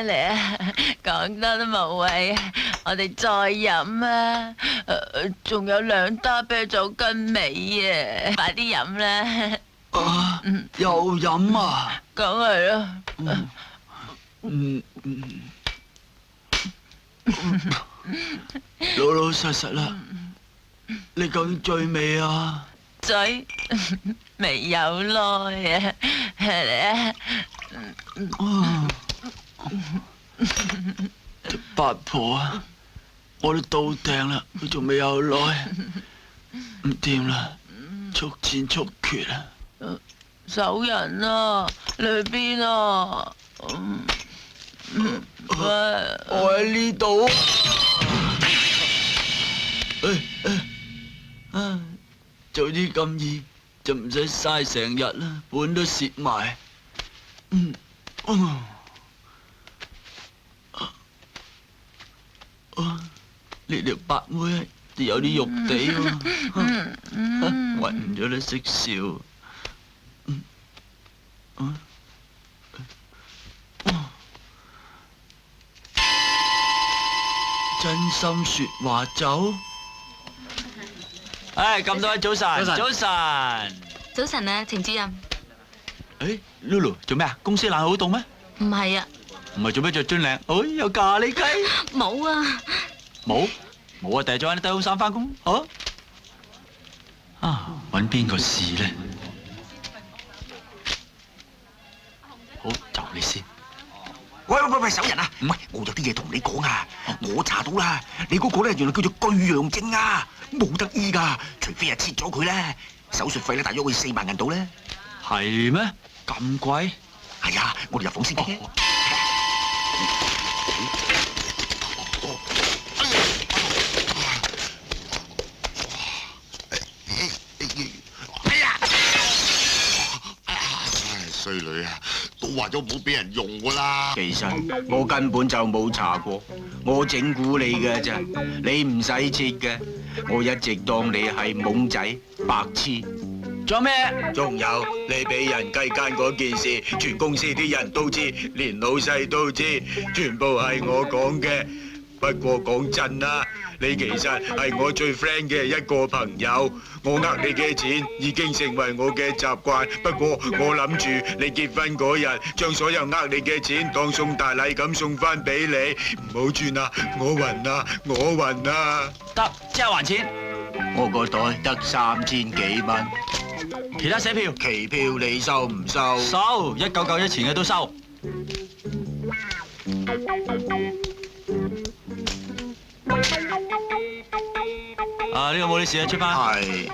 I: 嚟啊！講得都無謂，我哋再飲啊！仲有2打啤酒跟尾啊！快啲飲啦！
F: 又飲啊？
I: 梗係啦。
F: 老老實實啦，你究竟醉未啊？
I: 醉未有耐啊！嚟啊！
F: 八婆啊，我都到訂啦，佢仲未有耐，唔掂啦，速戰速決啊！
I: 手人啊，你去邊啊？
F: 我喺呢度。做啲咁易就唔使嘥成日啦，本都蝕埋。呢條白妹有啲肉地喎，暈咗都識笑。真心說話酒。咁多位早晨，早晨。
D: 早晨啊，程主任。
F: Lulu 做咩啊？公司冷好凍咩？
D: 唔係啊。
F: 唔係做咩着樽領？有咖喱雞。
D: 冇啊。
F: 冇啊！第日着啲低胸衫翻工。揾邊個試咧？好，就你先。
E: 喂，手人啊！唔係，我有啲嘢同你講啊！我查到啦，你嗰個咧原來叫做巨陽症啊，冇得醫噶，除非係切咗佢咧，手術費咧大約會4萬銀到咧。
F: 係咩？咁貴？
E: 係啊，我哋入房先嘅。
G: 衰女啊，都話咗唔好俾人用噶啦。
J: 其實我根本就冇查過，我整蠱你嘅咋，你唔使切嘅。我一直當你係懵仔、白痴。
F: 仲有咩？
J: 仲有你俾人雞奸嗰件事，全公司啲人都知，連老細都知，全部係我講嘅。不過講真啦，你其實係我最 friend 嘅一個朋友，我呃你嘅錢已經成為我嘅習慣。不過我諗住你結婚嗰日，將所有呃你嘅錢當送大禮咁送翻俾你。唔好轉啊！我暈啊！我暈啊！
F: 得，即刻還錢。
J: 我個袋得3000幾蚊，
F: 其他寫票，
J: 期票你收唔收？
F: 收1991前嘅都收。啊，呢個冇你事啊，出翻。
J: 係。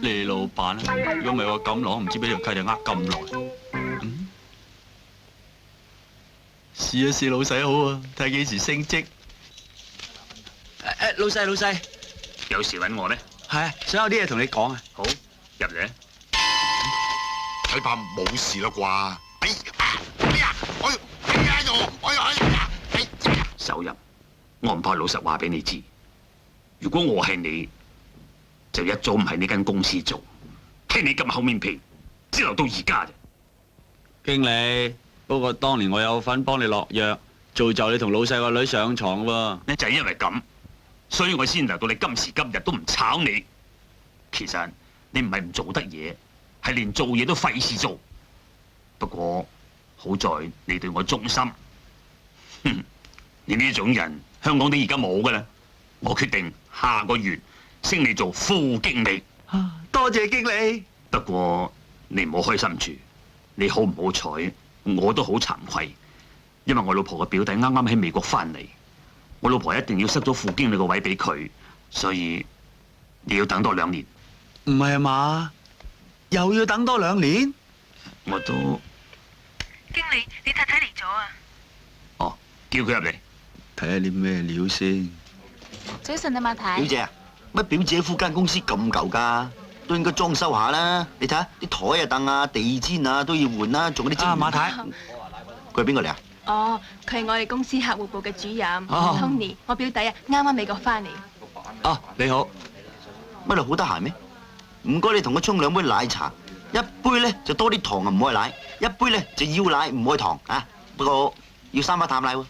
F: 你老闆啊，如果唔係我咁攞，唔知俾條契弟呃咁耐。試一試老細好啊，睇幾時升職。老細，
C: 有事揾我咧？
F: 係啊，想有啲嘢同你講啊。
C: 好，入嚟。
G: 睇怕冇事啦啩？哎呀，
C: 手入，我唔怕老實話俾你知。如果我係你，就一早唔喺呢間公司做，聽你咁厚面皮，只留到而家啫。
F: 經理，不過當年我有份幫你落藥，造就你同老細個女上床喎。
C: 就係因為咁，所以我先留到你今時今日都唔炒你。其實你唔係唔做得嘢，係連做嘢都費事做。不過好在你對我忠心。哼，你呢種人，香港都而家冇噶啦。我決定下個月升你做副經理。
F: 多謝經理。
C: 不過你唔好開心住，你好唔好彩，我都好慚愧，因為我老婆個表弟啱啱喺美國翻嚟，我老婆一定要塞咗副經理個位俾佢，所以你要等多2年。
F: 唔係嘛？又要等多2年？
C: 我都
I: 經理，你太太嚟咗啊！
C: 哦，叫佢入嚟。
F: 睇下啲咩料先。
D: 早晨啊，馬太。
L: 表姐啊，乜表姐夫間公司咁舊㗎？都應該裝修下啦。你睇下啲台啊、凳啊、地氈啊都要換啦，仲有啲
F: 馬太，
L: 佢係邊個嚟啊？
H: 哦，佢係我哋公司客戶部嘅主任
F: Tony，
H: 我表弟啊，啱啱美國翻嚟。
F: 哦，你好。
L: 乜你好得閒咩？唔該，你同我沖2杯奶茶，一杯咧就多啲糖啊，唔愛奶；一杯咧就要奶唔愛糖啊。不過要3包淡奶喎。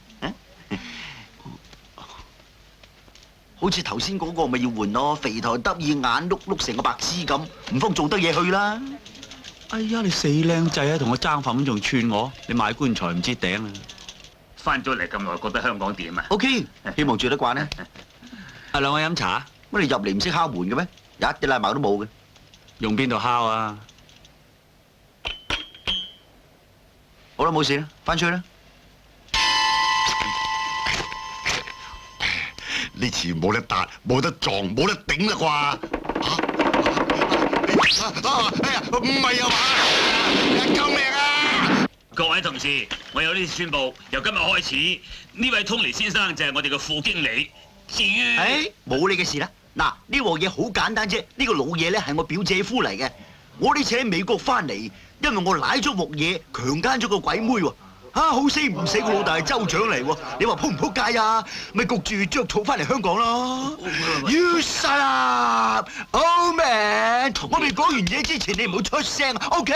L: 好似頭先嗰個咪要換咯，肥頭得意，眼碌碌成個白痴咁，唔方做得嘢去啦。
F: 哎呀，你死靚仔啊，同我爭飯碗仲串我，你買棺材唔知頂啊！
C: 翻咗嚟咁耐，覺得香港點啊
L: ？OK， 希望住得慣啦。
F: 兩位飲茶？
L: 乜你入嚟唔識敲門嘅咩？一啲禮貌都冇嘅。
F: 用邊度敲啊？
L: 好啦，冇事啦，翻出去啦。
G: 呢次冇得搭，冇得撞，冇得頂啦啩？哎呀，唔係啊嘛！救命啊！
C: 各位同事，我有呢次宣佈，由今日開始，呢位Tony先生就係我哋嘅副經理。至於，
L: 冇你嘅事啦。嗱，呢鑊嘢好簡單啫。呢個老嘢咧係我表姐夫嚟嘅。我呢次喺美國翻嚟，因為我舐咗鑊嘢，強姦咗個鬼妹喎。好死唔死，我老豆係州長嚟喎！你話撲唔撲街啊？咪焗住着草翻嚟香港咯 ！You shut up, old man！ 我未講完嘢之前，你唔好出聲 ，OK？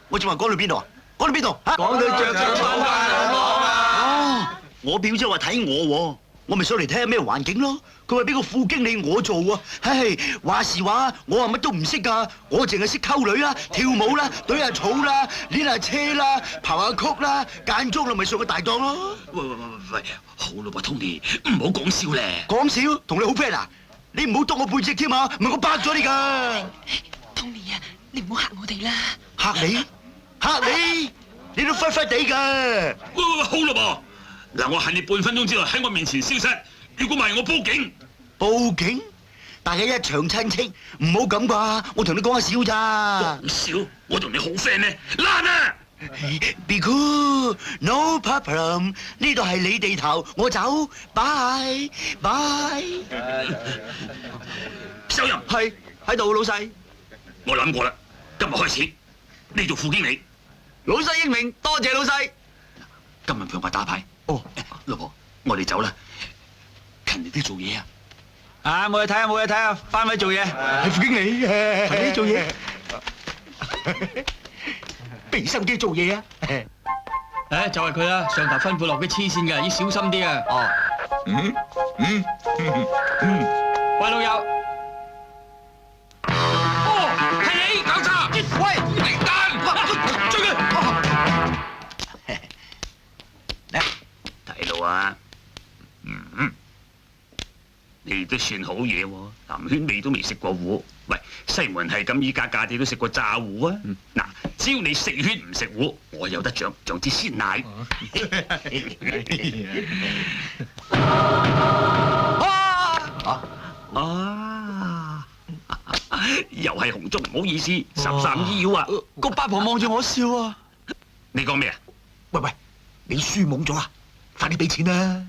L: 我正話講到邊度啊？講到邊度？講到着草翻香港啊！我表姐話睇我喎，我咪上嚟睇下咩環境咯。佢話俾個副經理我做喎，唉，話時話，我話乜都唔識㗎，我淨係識溝女啦、跳舞啦、懟下草啦、練下車啦、刨下曲啦，間中咪上個大檔咯。
C: 喂，好啦噃，Tony，唔好講笑咧。
L: 講笑？同你好 friend 啊？你唔好當我背脊添啊，唔係我巴咗你㗎。
I: Tony 啊，你唔好嚇我哋啦。
L: 嚇你？嚇你？你都忽忽地㗎。
C: 喂，好啦噃，嗱，我限你半分鐘之內喺我面前消失。如果唔係，我報警。
L: 報警？大家一場親戚，唔好咁啩！我同你講下笑咋。
C: 講笑？我同你好 friend 咩？爛啊
L: ！Be cool, no problem。呢度係你地頭，我走。Bye bye。
C: 收人
F: 係喺度，老細。
C: 我諗過啦，今日開始你做副經理。
F: 老細英明，多謝老細。
C: 今日陪我打牌。
F: 哦，
C: 老婆，我哋走啦。勤力啲做嘢啊！
F: 冇嘢睇啊，冇嘢睇啊，翻去做嘢。
L: 係副經理，係你做嘢，俾心機做嘢啊！
B: 誒，就係佢啦，上頭吩咐落嘅黐線嘅，要小心啲啊！
F: 哦，
B: 喂，老友，哦，係你搞錯，
L: 喂，
B: 頂蛋，追佢！
C: 睇到啊，你都算好嘢喎，南圈你都未食過糊。喂，西門係咁依家架地都食過炸糊啊！嗱，只要你食圈唔食糊，我有得獎，獎支鮮奶。又係紅中，唔好意思，13腰啊！
F: 個八婆望住我笑啊！
C: 你講咩啊？
L: 喂，你輸懵咗啦，快啲俾錢啦！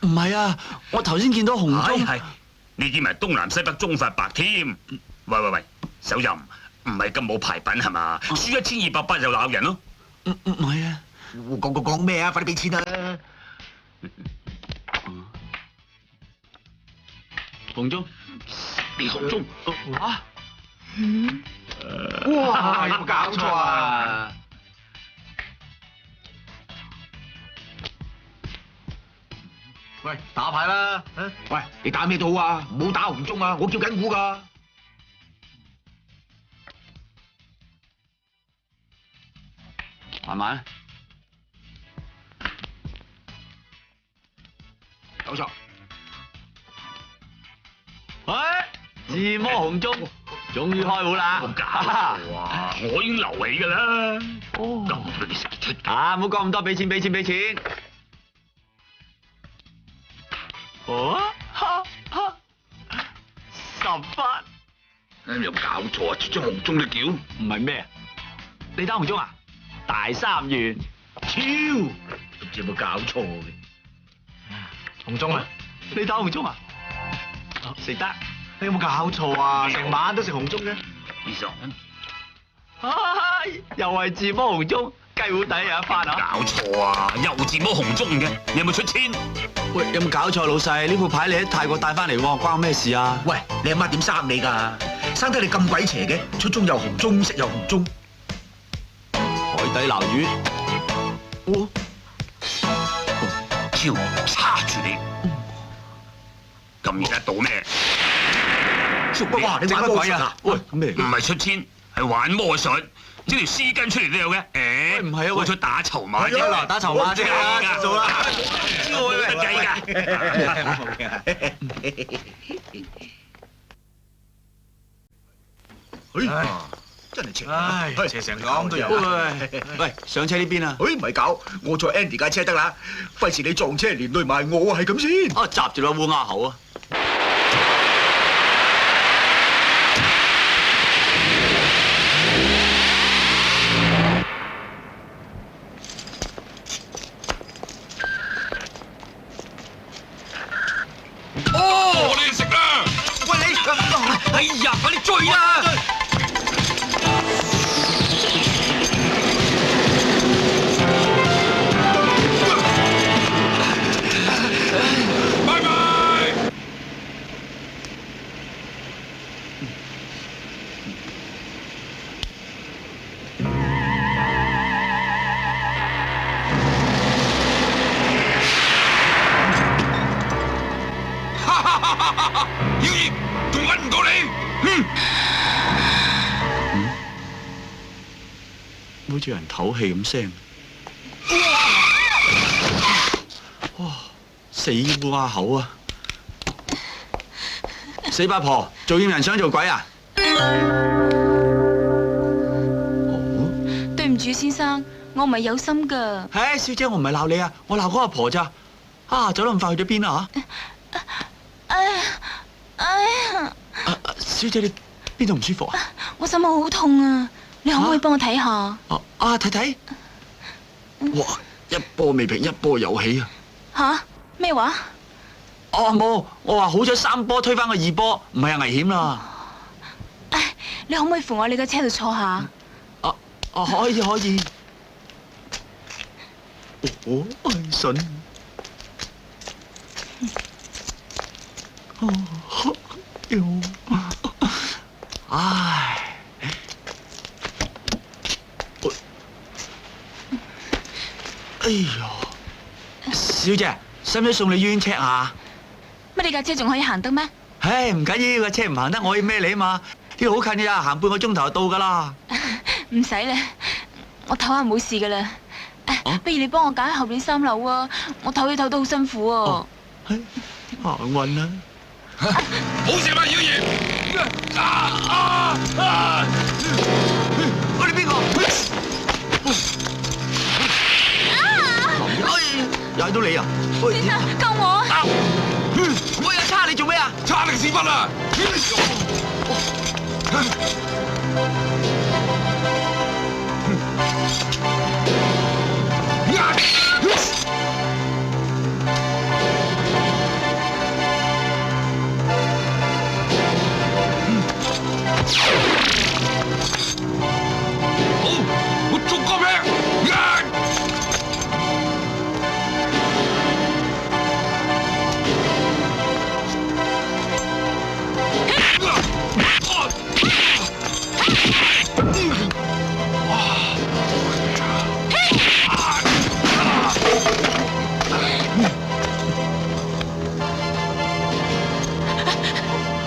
F: 唔係啊，我頭先見到紅中，
C: 係你見埋東南西北中發白添。喂，手淫唔係咁冇牌品係嘛？輸1200就鬧人咯。
F: 唔係啊，
L: 講咩啊？快啲俾錢啦！
F: 紅中，
C: 你紅中
F: 啊！
L: 哇！有冇搞錯啊？喂，打牌啦！喂，你打咩都好啊，唔好打紅中啊！我叫緊糊噶。
F: 慢慢，
L: 有錯。
F: 喂，自摸紅中，終於開戶啦！
C: 冇搞錯啊！我已經留起㗎啦。咁都你食得出㗎？
F: 唔好講咁多，俾錢！10分。
C: 有冇搞錯啊？出紅中你叫？
F: 唔係咩？你打紅中啊？大3元。
L: 超，有冇搞錯嘅？紅中啊？
F: 你打紅中啊？食得。
L: 你有冇搞錯啊？成晚都食紅中嘅。
F: 又係自摸紅中，雞糊底有一番啊！
C: 搞錯啊！又自摸紅中嘅，你有冇出千？
F: 喂，有冇搞錯，老細？呢副牌你喺泰國帶翻嚟喎，關我咩事啊？
L: 喂，你阿媽點生你㗎？生得你咁鬼邪嘅，出中又紅中，食又紅中。
F: 海底撈魚，
C: 超叉住你！咁而家賭咩？
L: 哇！你玩乜鬼啊？
F: 喂，咩？
C: 唔係出千，係玩魔術，整條絲巾出嚟都有嘅。誒，
F: 唔係啊，
C: 我出打籌碼啫。
F: 嗱，打籌碼啫，
L: 做啦，
C: 得計㗎。
L: 真係邪！
J: 唉，邪成咁都有。
F: 喂，上車呢邊啊？
L: 唔係搞，我坐 Andy 架車得啦，費事你撞車連累埋我，係咁先。
F: 閘住啦，烏鴉口啊！
A: 哦，你食啦！
L: 喂你，
B: 哎呀，快啲追啦！
A: 拜拜。妖孽，仲揾唔到你？
F: 好似人唞氣咁聲。哇！死烏鴉口啊！死八婆，做厭人想做鬼啊！
D: 對唔住，先生，我唔係有心㗎。
F: 唉，小姐，我唔係鬧你啊，我鬧嗰阿婆咋？走得咁快去咗邊啊？小姐，你邊度唔舒服啊？
D: 我心口好痛啊！你可唔可以幫我睇下？
F: 睇睇。哇！一波未平，一波又起啊！
D: 吓？咩話？
F: 冇，我話好咗3波推翻個2波，唔係危險啦。
D: 你可唔可以扶我你嘅車度坐下？
F: 可以。信。唉。哎呀，小姐，使唔使送你醫院 check 下？
D: 乜你架車仲可以行得咩？
F: 唉，唔緊要，個車唔行得，我可以孭你啊嘛。呢度好近㗎，行半個鐘頭就到㗎啦。
D: 唔使啦，我唞下冇事噶啦。不如你幫我揀後邊3樓啊，我唞起唞得好辛苦啊。
F: 行運啦！
A: 冇事嘛，妖爺！
F: 我哋邊個？踩到你啊！
D: 先生，救我！
F: 我有叉你做咩啊？
A: 叉你屎忽啊！好，我逐個劈！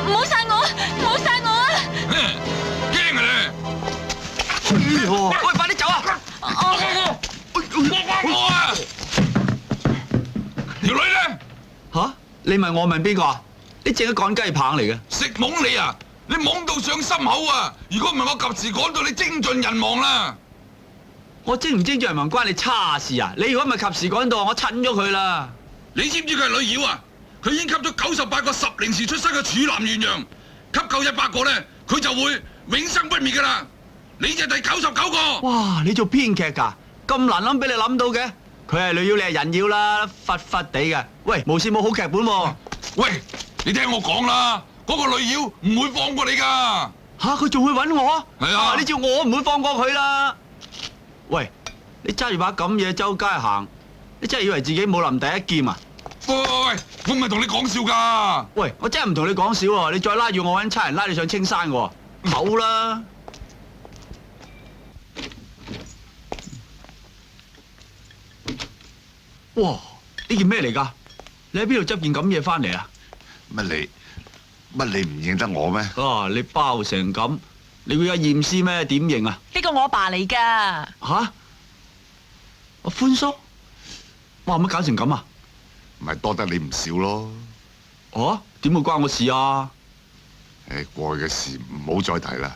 D: 唔好殺我！唔好殺我啊！
A: 驚啊你！
F: 喂，快啲走啊！
A: 我啊！條女咧？
F: 吓？你問我問邊個啊？你淨係趕雞棒嚟嘅。
A: 食懵你啊！你懵到上心口啊！如果唔係我及時趕到你精盡人亡啦！
F: 我精唔精盡人亡關你叉事啊！你如果唔係及時趕到，我襯咗佢啦。
A: 你知唔知佢係女妖啊？佢已經吸咗98個10時出生嘅處男鴛鴦，吸夠100個咧，佢就會永生不滅噶啦！你就第99個。
F: 哇！你做編劇㗎？咁難諗俾你諗到嘅？佢係女妖，你係人妖啦，忽忽地嘅。喂，無線冇好劇本喎。
A: 喂，你聽我講啦，嗰個女妖唔會放過你噶。
F: 吓，佢仲會揾我？
A: 係啊，
F: 你照我唔會放過佢啦。喂，你揸住把咁嘢周街行，你真係以為自己武林第一劍啊？
A: 喂，我唔係同你講笑噶。
F: 喂，我真係唔同你講笑喎！你再拉住我揾差人拉你上青山喎，好啦。哇！呢件咩嚟㗎？你喺邊度執件咁嘢翻嚟啊？
G: 乜你唔認得我咩？
F: 啊！你包成咁，你會有驗屍咩？點認啊？
I: 呢個我阿爸嚟㗎。
F: 吓？我寬叔？哇！乜搞成咁啊？
G: 咪多得你唔少咯。
F: 哦？點會關我事啊？
G: 誒，過去嘅事唔好再提啦。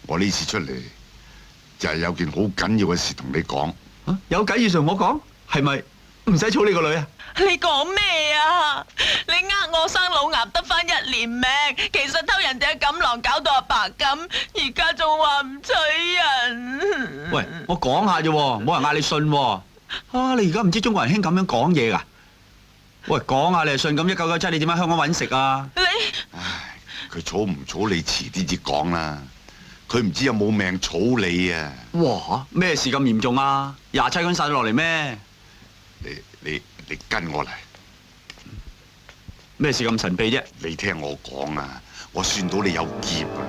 G: 我呢次出嚟就係有件好緊要嘅事同你講。
F: 啊？有緊要同我講？係咪唔使草你個女啊？
I: 你講咩啊？你我生老鴨得翻1年命，其實偷人哋嘅錦囊搞到阿爸咁，而家仲話唔娶人。
F: 喂，我講下啫，冇人嗌你信喎。啊，你而家唔知中國人興咁樣講嘢㗎？喂，講下你係信咁，1997你點解香港揾食啊？
I: 你
G: 唉，佢草唔草你遲啲至講啦。佢唔知有冇命草你啊！
F: 哇，咩事咁嚴重啊？27軍殺咗落嚟咩？
G: 你跟我嚟。
F: 咩事咁神秘啫？
G: 你聽我講啊，我算到你有劫啊，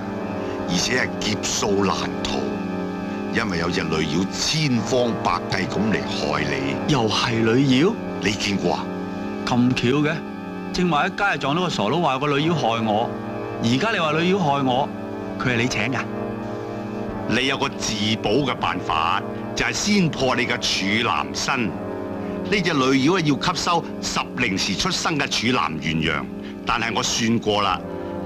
G: 而且係劫數難逃，因為有隻女妖千方百計咁嚟害你。
F: 又係女妖？
G: 你見過啊？
F: 咁巧嘅，正話喺街撞到個傻佬話有個女妖害我，而家你話女妖害我，佢係你請㗎？
G: 你有個自保嘅辦法，就係先破你嘅處男身。呢隻女妖要吸收10時出生嘅處男鴛鴦，但係我算過啦，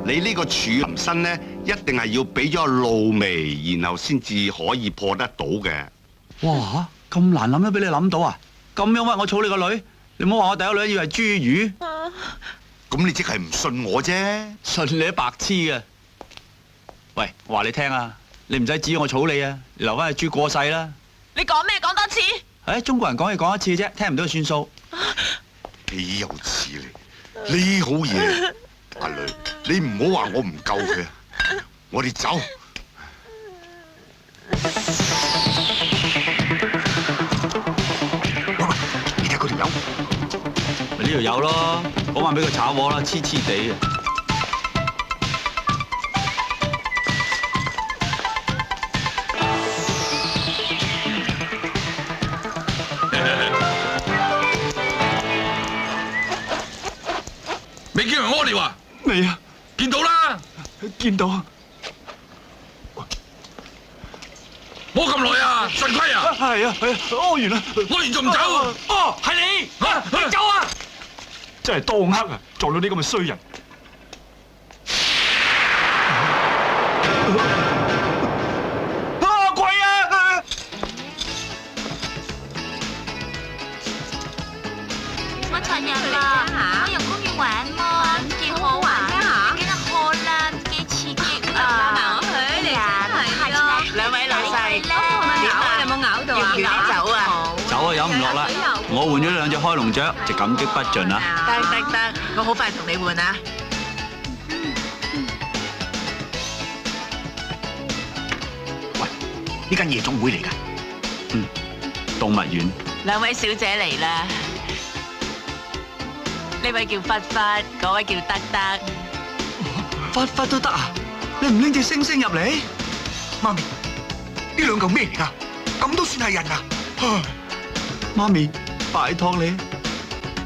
G: 你呢個處男身呢，一定係要俾咗露眉，然後先至可以破得到嘅。
F: 哇！咁難諗都俾你諗到啊！咁樣屈我儲你個女，你唔好話我第一女以為豬魚。
G: 咁你即係唔信我啫？
F: 信你都白痴嘅。喂，話你聽啊，你唔使指我儲你啊，你留翻隻豬過世啦。
I: 你講咩？講多次。
F: 中國人講嘢講一次啫，聽唔到就算數。
G: 豈有此理！你好嘢，阿女，你唔好話我唔救佢啊！我哋走。喂，你睇嗰條友，
F: 咪呢條友咯，嗰晚俾佢炒鑊啦，黐黐地嘅。
A: 未見人屙尿啊？
J: 未啊，
A: 見到啦，
J: 見到。
A: 冇咁耐啊，腎虧啊！
J: 係啊，屙完啦。
A: 屙完仲唔走？
B: 哦，係你，你走啊！
J: 真係當黑啊，撞到啲咁嘅衰人。鬼啊！
H: 我尋日啦，我入公園玩麼，幾好玩，幾得好啦，幾刺激啊！你係咯，
I: 兩位老細，
H: 點啊？
I: 有冇咬到啊？要走啊？
F: 酒啊飲唔落啦，我換咗兩隻開籠雀，就感激不盡啦。
I: 得，我好快同你換啊！
L: 呢間夜總會嚟㗎。
F: 動物園。
I: 兩位小姐嚟啦，呢位叫忽忽，嗰位叫德德。
L: 忽忽都得啊？你唔拎隻猩猩入嚟？媽咪，呢兩嚿咩嚟㗎？咁都算係人啊？
F: 媽咪，拜託你，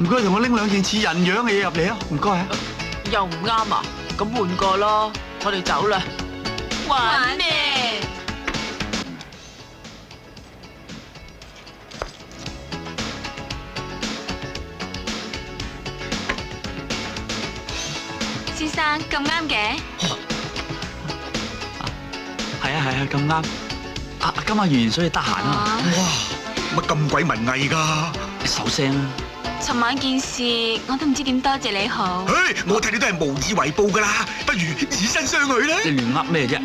F: 唔該同我拎兩件似人樣嘅嘢入嚟啊！唔該啊。
I: 又唔啱啊？咁換個咯，我哋走啦。
D: 玩咩？先生咁啱嘅，
F: 係啊，咁啱。今晚完所以得閒啊。
L: 乜咁鬼文藝㗎？
F: 手聲啊！
D: 尋晚件事我都唔知點多謝你好。
L: 我睇你都係無以為報㗎啦，不如以身相許啦。
F: 你亂噏咩啫？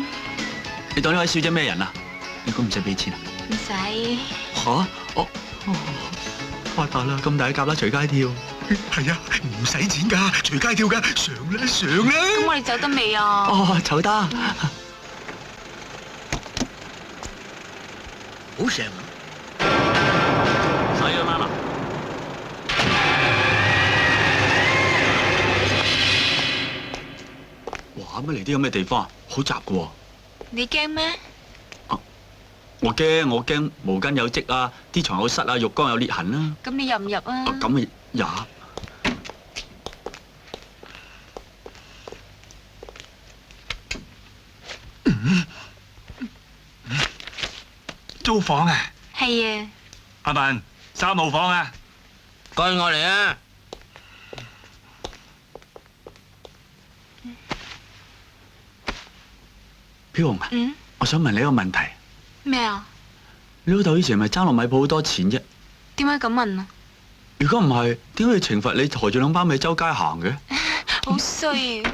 F: 你當呢位小姐咩人啊？你估唔使俾錢啊？
D: 唔使。
F: 嚇！發達啦，咁大嘅蛤乸隨街跳。
L: 係啊，唔使錢㗎，隨街跳㗎，上啦。
D: 咁我哋走得未啊？
F: 走得。
L: 好成。
E: 使咗啱啦。
F: 哇！乜嚟啲咁嘅地方啊？好雜㗎喎。
D: 你驚咩？
F: 我驚毛巾有漬啊，啲床有虱啊，浴缸有裂痕啦。
D: 咁你入唔入啊？
F: 咁咪入。
J: 租房啊？
D: 係啊。
J: 阿文，3號房啊？
B: 跟我嚟啊！
F: 飄紅啊，我想問你一個問題。
D: 咩啊？
F: 你老豆以前係咪爭落米鋪好多錢啫？
D: 點解咁問啊？
F: 如果唔係，點解要懲罰你抬住兩包米周街行嘅？
D: 好衰啊！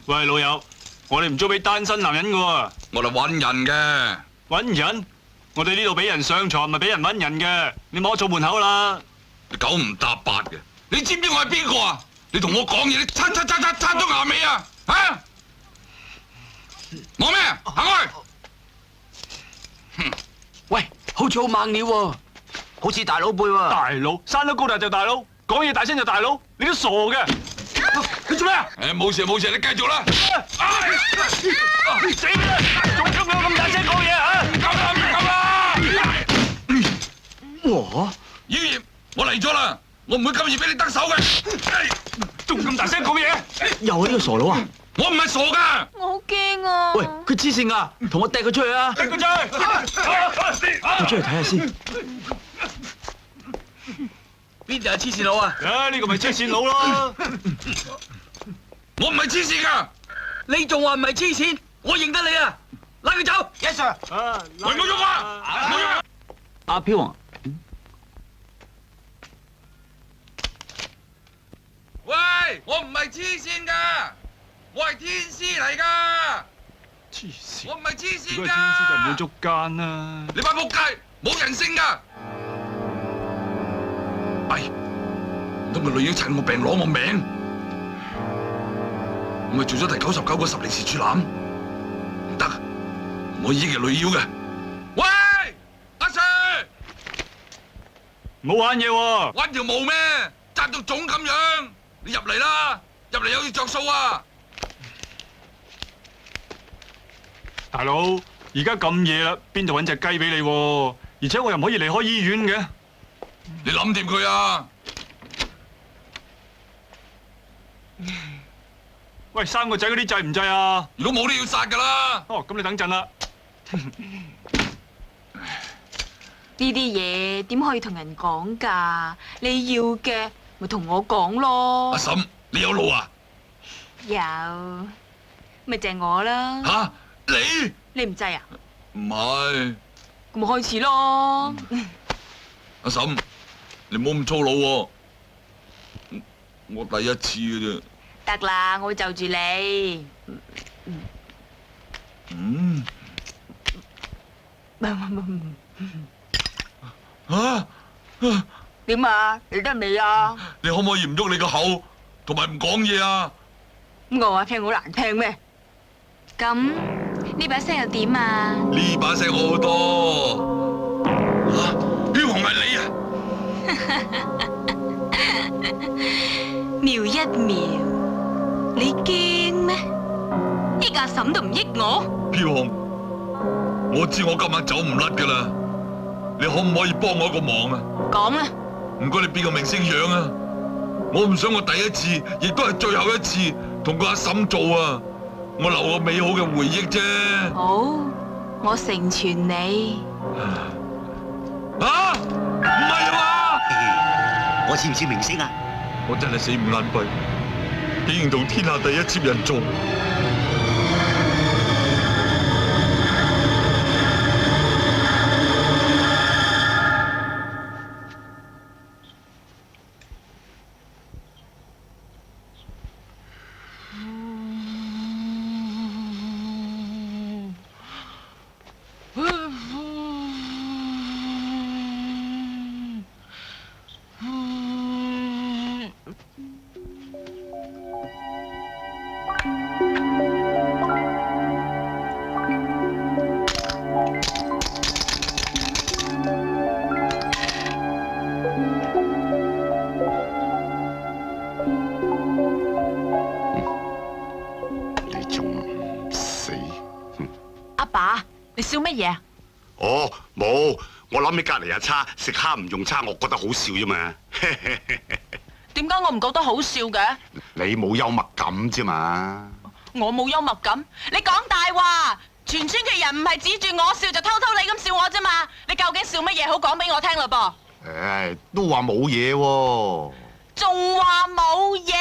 J: 喂，老友，我哋唔租俾單身男人㗎喎。
A: 我哋揾人嘅。
J: 揾人？我哋呢度俾人上床，唔係俾人揾人嘅。你摸咗門口啦。
A: 你九唔搭八嘅，你知唔知我係邊個啊？你同我講嘢，你刷咗牙尾啊？啊！講咩？行開！
E: 喂，好似好猛料喎，
L: 好似大佬輩喎。
J: 大佬，生得高大就大佬，講嘢大聲就大佬，你都傻嘅。你做咩啊？
A: 冇事，你繼續啦。
J: 死啦！仲咁咁大聲講嘢啊？
A: 唔夠啦！
F: 哇！
A: 妖孽，我嚟咗啦，我唔會咁易俾你得手嘅。
J: 仲咁大聲講嘢？
F: 又係呢個傻佬啊！
A: 我唔係傻噶。
D: 我好驚啊！
F: 喂，佢黐線噶，同我掟佢出去啊！
J: 掟佢出去！
F: 我出去睇下先。
B: 邊度有黐線佬啊？
J: 呢個咪黐線佬咯！
A: 我唔係黐線噶。
B: 你仲話唔係黐線？我認得你啊！拉佢走
L: Yes sir。
A: 喂，冇喐啊！冇喐啊！
F: 阿飄紅。
A: 喂，我唔係黐線噶，我係天師嚟噶。
J: 黐線！
A: 我唔係黐線
J: 如果係
A: 噶。
J: 天師就唔會捉奸啦。
A: 你班仆街冇人性噶。唔通個女人趁我病攞我命？我咪做咗第99個10零時處男？唔得，我已經係女妖嘅。喂，阿 Sir，
J: 冇玩嘢喎！
A: 玩條毛咩？紮到腫咁樣，你入嚟啦！入嚟有要着數啊！
J: 大佬，而家咁夜啦，邊度揾隻雞俾你喎？而且我又唔可以離開醫院嘅。
A: 你諗掂佢啊！
F: 喂，生個仔嗰啲制唔制啊？
A: 如果冇都要殺噶啦。
F: 哦，咁你等陣啦。
D: 呢啲嘢點可以同人講㗎？你要嘅咪同我講咯。
A: 阿嬸，你有路啊？
D: 有，咪就係我啦。
A: 吓，你？
D: 你唔制啊？
A: 唔係。
D: 咁咪開始咯。
A: 阿嬸，你唔好咁粗魯喎。我第一次嘅啫。
D: 得啦，我會就住你。
A: 啊？
D: 點啊？你得未啊？
A: 你可唔可以唔喐你個口，同埋唔講嘢啊？
D: 我話聽好難聽咩？咁呢把聲又點啊？
A: 呢把聲好好多。吓，飄紅係你啊？
D: 瞄一瞄，你驚咩？呢個阿嬸都唔益我。
A: 飄紅，我知我今晚走唔甩噶啦，你可唔可以幫我一個忙啊？
D: 講啊！
A: 唔該，你變個明星樣啊！我唔想我第一次，亦都係最後一次同個阿嬸做啊！我留個美好嘅回憶啫。
D: 好，我成全你。
A: 啊？唔係嘛？
L: 我似唔似明星啊？
A: 我真係死唔眼閉，竟然同天下第一接人做。
I: 你笑乜嘢啊？
G: 哦，冇，我諗起隔離阿叉食蝦唔用叉，我覺得好笑啫嘛。
I: 點解我唔覺得好笑嘅？
G: 你冇幽默感啫嘛。
I: 我冇幽默感？你講大話！全村嘅人唔係指住我笑，就偷偷你咁笑我啫嘛！你究竟笑乜嘢？好講俾我聽嘞噃！
G: 唉，都話冇嘢喎。
I: 仲話冇嘢？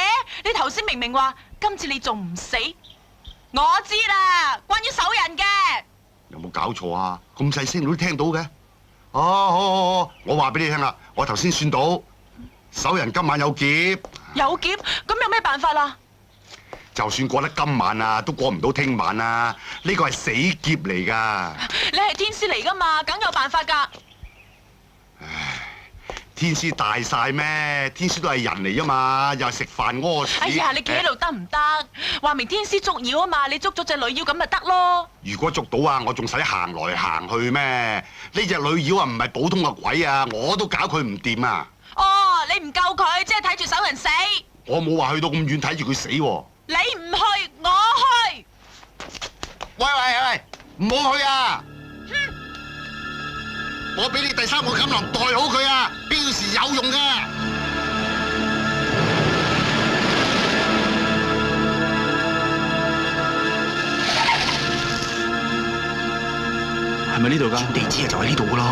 I: 你頭先明明話今次你仲唔死？我知啦，關於手人嘅。
G: 有冇搞錯啊？咁細聲你都聽到嘅？哦，好，我話俾你聽啦，我頭先算到手人今晚有劫。
I: 有劫？咁有咩辦法啊？
G: 就算過得今晚啊，都過唔到聽晚啊！呢個係死劫嚟㗎。
I: 你係天師嚟㗎嘛，梗有辦法㗎。
G: 天師大晒咩？天師都係人嚟啊嘛，又係食飯屙屎。
I: 哎呀，你企喺度得唔得？話明天師捉妖啊嘛，你捉咗隻女妖咁咪得咯。
G: 如果捉到啊，我仲使行來行去咩？呢隻女妖啊，唔係普通嘅鬼啊，我都搞佢唔掂啊！
I: 哦，你唔救佢，即係睇住手人死。
G: 我冇話去到咁遠睇住佢死喎。
I: 你唔去，我去。
G: 喂，唔好去啊！我俾你第三個錦囊袋好佢啊，必要時有用噶。
F: 係咪呢度㗎？
L: 地址啊，就喺呢度㗎啦。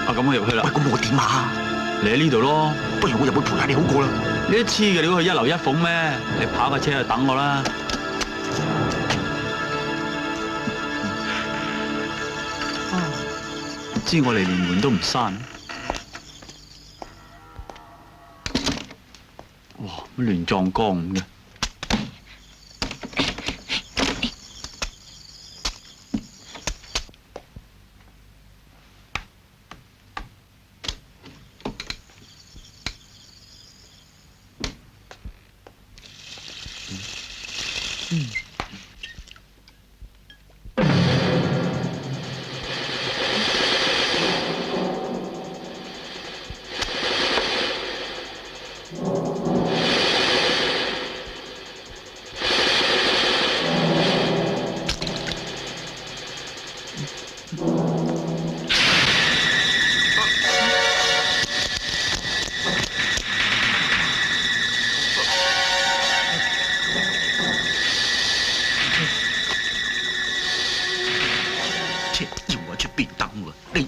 F: 啊，咁我入去啦。
L: 喂，咁我點啊？
F: 你喺呢度咯。
L: 不如我入去陪下你好過啦。
F: 你都黐嘅，你估去一樓一鳳咩？你跑架車去等我啦。知我嚟連門都唔閂。哇！乜亂撞江咁嘅？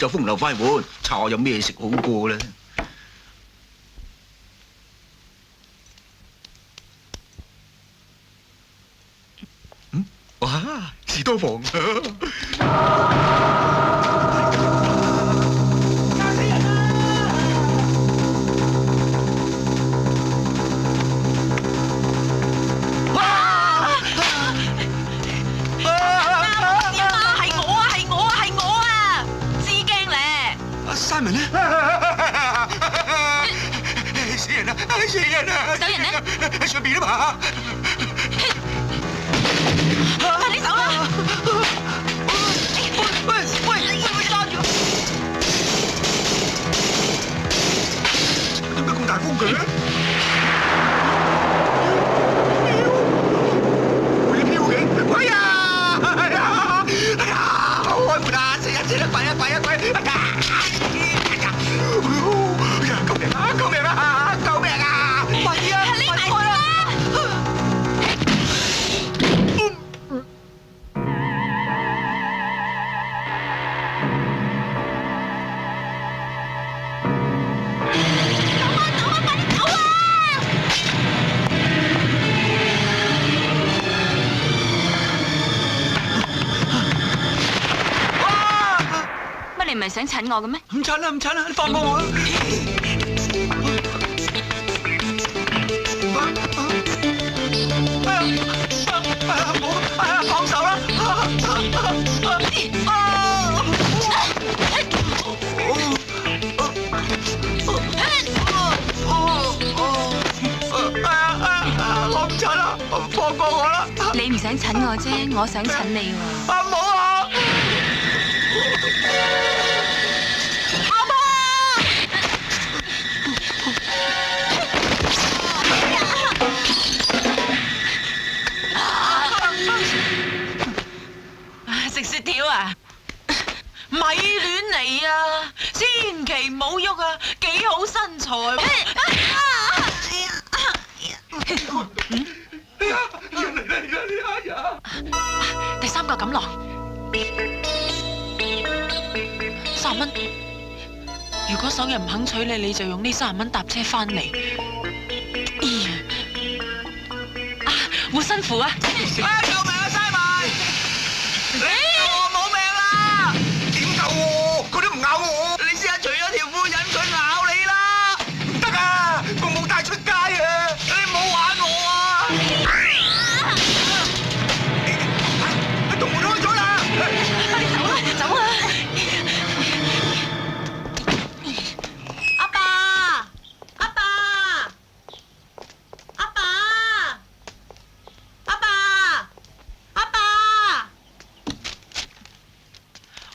L: 就風流快活，茶有咩食好過咧？哇！士多房。Simon 咧，死人啦！死人啦！
D: 走人咧！
L: 喺上邊啊嘛！
I: 快啲走啦！喂，你揸住！
L: 點解咁大風嘅？會飄嘅！哎呀！開門啊！死啦！快啊！哎呀！救命啊！救命啊！救命啊！快啲啊！
I: 匿埋開啦！走啊！快啲走啊！
D: 乜你唔係想襯我嘅咩？
F: 唔襯啦，你放過我啦！放手啦！我唔襯啦，放過我啦！
D: 你唔想襯我啫，我想襯你喎。
F: 唔好啊！
I: 食雪條啊！咪亂嚟啊！千祈唔好喐啊！幾好身材喎！第三個錦囊，30蚊。如果手人唔肯娶你，你就用呢30蚊搭車翻嚟。護身符啊！
L: 救命啊！嘥埋！我冇命啦！點救我？佢都唔咬我。你試下除咗條褲，引佢咬你啦！唔得啊！我冇帶出街啊！你唔好玩我啊！同門開咗啦！
I: 快啲走啦！走啊！阿爸！阿爸！阿爸！阿爸！阿爸！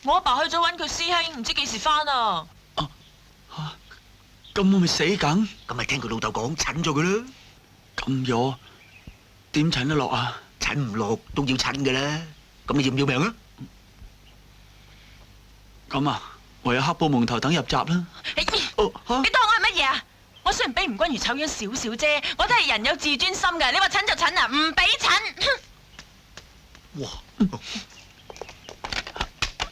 I: 我阿爸去咗揾佢師兄，唔知幾時翻啊！
F: 咁我咪死梗？
L: 咁咪聽佢老豆講，診咗佢啦。
F: 咁咗點診得落啊？
L: 診唔落都要診㗎啦。咁你要唔要命啊？
F: 咁啊，唯有黑布蒙頭等入閘啦。
I: 你當我係乜嘢啊？我雖然比吳君如醜樣少少啫，我都係人有自尊心㗎。你話診就診啊，唔俾診。
L: 哇！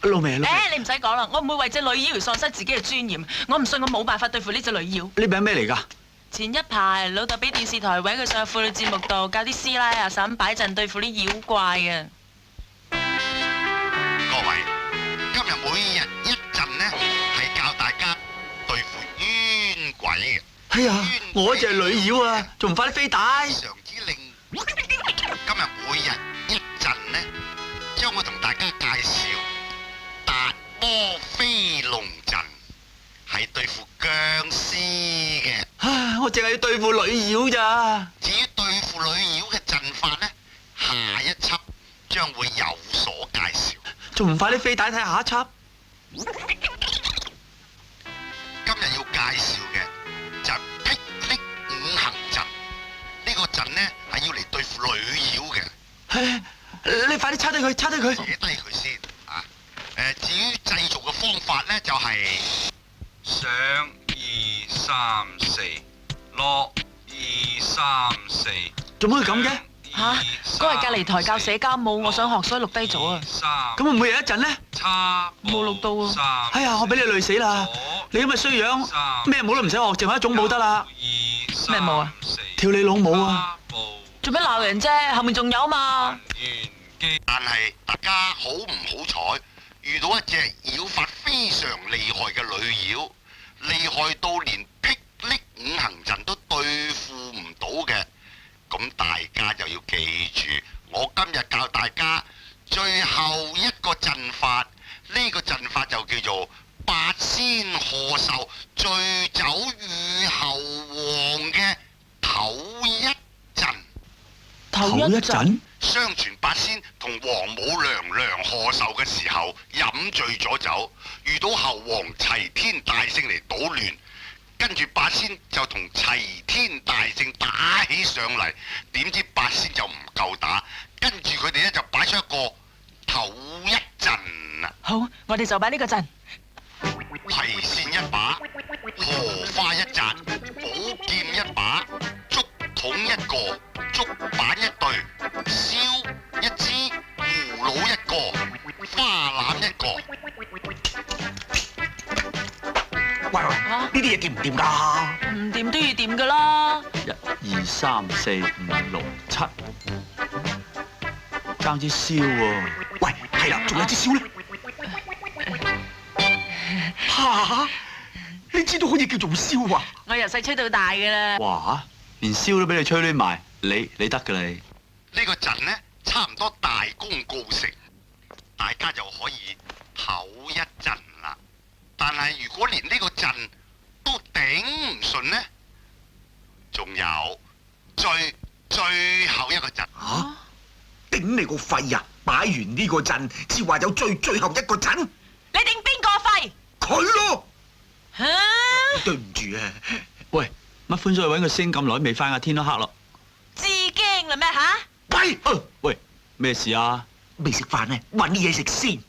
F: 老味，
I: 你唔使講啦，我唔會為隻女妖而喪失自己嘅尊嚴。我唔信我冇辦法對付呢隻女妖。
F: 呢餅咩嚟㗎？
I: 前一排老豆俾電視台搵佢上婦女節目度教啲師奶阿嬸擺陣對付啲妖怪啊！
G: 各位，今日每日一陣呢，係教大家對付冤鬼嘅。
F: 哎呀，我就係女妖啊，仲唔快啲飛帶？
G: 非常之令。今日每日一陣呢，將會同大家介紹達摩飛龍陣，係對付僵屍嘅。
F: 唉，我淨係要對付女妖咋。
G: 至於對付女妖嘅陣法呢，下一輯將會有所介紹。
F: 仲唔快啲飛帶睇下一輯？
G: 今日要介紹嘅就係霹靂五行陣。呢個陣呢係要嚟對付女妖嘅。
F: 唉，你快啲抄低佢，抄低佢。
G: 寫低佢先啊！至於製造嘅方法呢，就係上2、3、4，落2、3、4。
F: 做乜會咁嘅？2、
I: 吓，嗰日隔離台教社交舞，我想學，所以錄低咗啊。
F: 咁會唔會有一陣咧？
I: 冇錄到啊！
F: 哎呀，我俾你累死啦！你咁嘅衰樣，咩舞都唔使學，淨係一種舞得啦。
I: 咩舞啊？
F: 跳你老母啊！
I: 做咩鬧人啫？後面仲有嘛？
G: 但係大家好唔好彩，遇到一隻妖法非常厲害嘅女妖，厲害到連霹靂五行陣都對付唔到嘅。咁大家就要記住，我今日教大家最後一個陣法，呢個陣法就叫做八仙賀壽醉酒與猴王嘅頭一陣。
F: 頭一陣？
G: 相傳八仙同王母娘娘賀壽嘅時候飲醉咗酒，遇到猴王齊天大聖嚟搗亂，跟住八仙就同齊天大聖打起上嚟，點知八仙就唔夠打，跟住佢哋咧就擺出一個頭一陣啊！
I: 好，我哋就擺呢個陣。
G: 提線一把，荷花一紮，寶劍一把，竹筒一個，竹板一對，燒一支，葫蘆一個，花籃一個。
L: 喂，呢啲嘢掂唔掂㗎？
I: 唔掂都要掂㗎啦。
F: 1、2、3、4、5、6、7，爭支簫喎。
L: 喂，係啦，仲有支簫咧。嚇！你知道可以叫做簫啊？
I: 我由細吹到大㗎啦。
F: 哇！連簫都俾你吹攣埋，你得㗎你。
G: 呢個陣呢，差唔多大功告成，大家就可以唞一陣啦。但係如果連呢個陣都頂唔順呢，仲有最後一個陣。
L: 嚇！頂你個肺呀！擺完呢個陣，至話有最後一個陣。
I: 你頂邊個肺？
L: 佢咯。
I: 嚇！
L: 對唔住啊！
F: 喂，乜歡所去揾個星咁耐未翻啊？天都黑咯。
I: 至驚啦咩嚇？
L: 喂！
F: 喂，咩事啊？
L: 未食飯呢，揾啲嘢食先。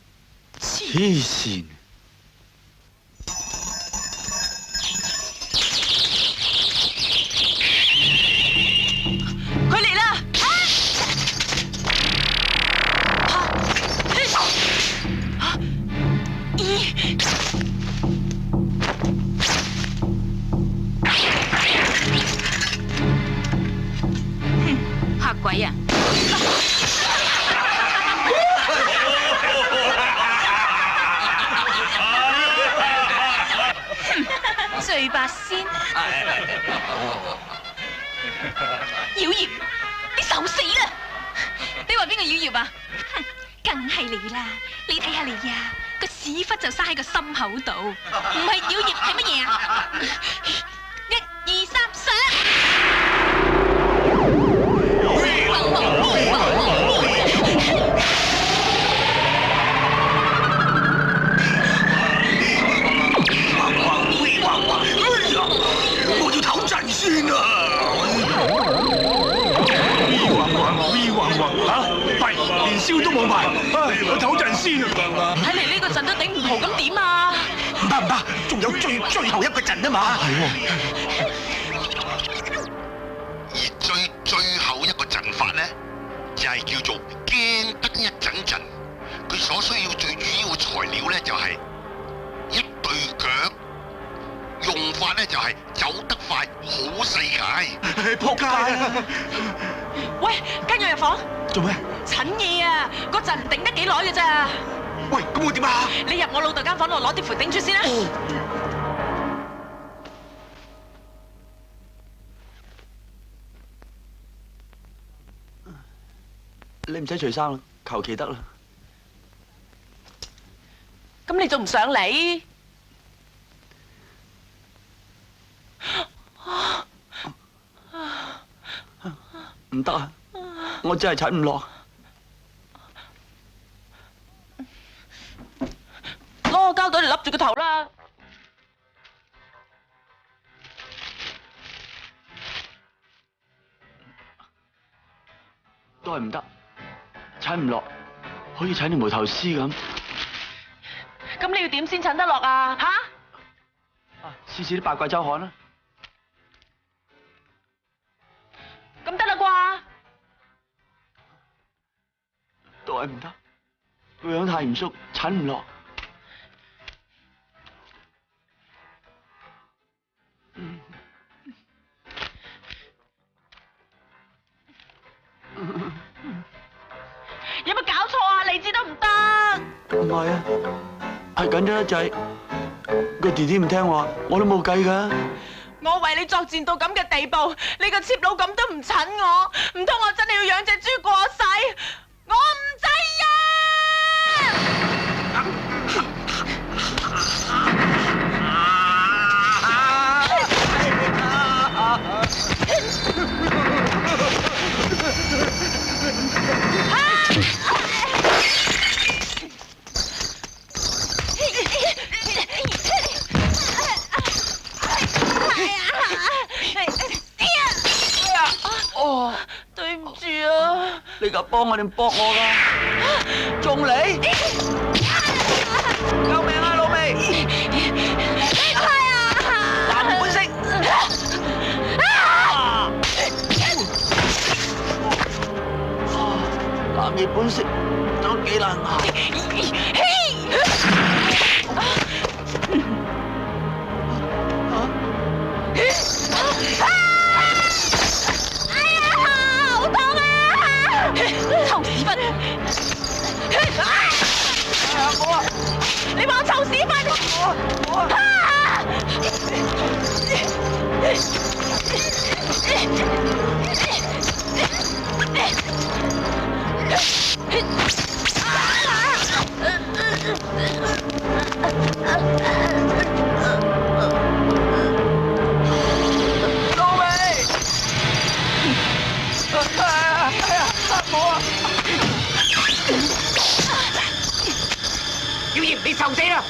F: 黐線！
I: 佢嚟啦！
D: 嚇鬼啊！醉八仙，妖孽，你受死啦！你話邊個妖孽啊？哼，梗係你啦！你睇下你呀，個屎忽就生喺個心口度，唔係妖孽係乜嘢啊？1、2、3，上！
L: 我要唞陣先啊！
J: 連燒都冇埋，我唞陣先啊！
I: 睇嚟呢個陣都頂唔好，咁點啊？
L: 唔得，仲有最後一個陣啊嘛！
F: 係喎。
G: 而最後一個陣法呢，就係叫做驚得一陣陣。佢所需要最主要嘅材料呢，就係一對腳。用法呢，就係走得快好世界。
L: 仆街啊！
I: 喂，跟我入房。
F: 做咩？
I: 診嘢啊！嗰陣頂得幾耐嘅咋？
L: 喂，咁我點啊？
I: 你入我老豆間房度攞啲符頂住先啦。
F: 你唔使除衫啦，求其得啦。
I: 咁你仲唔上嚟？
F: 唔得啊！我真係踩唔落。
I: 攞個膠袋嚟笠住個頭啦！
F: 都係唔得，踩唔落，好似踩條無頭絲咁。
I: 咁你要點先襯得落啊？嚇！
F: 試試啲八卦周刊啦。
I: 咁得啦啩？
F: 係唔得，個樣太嚴肅，襯唔落。
I: 有冇搞錯啊？你知都唔得。
F: 唔係啊，係緊張得滯，個弟弟唔聽話，我都冇計㗎。
I: 我為你作戰到咁嘅地步，你個 cheap 佬咁都唔襯我，唔通我真係要養隻豬過世？我唔制啊！
F: 哦，
I: 對唔住啊！
F: 你夠幫我定搏我㗎？中你！救命啊，老味！南本色！南野本色都幾難行。
D: 臭屎忽！
I: 你幫我臭屎忽！
E: 妖孽，你受死啦！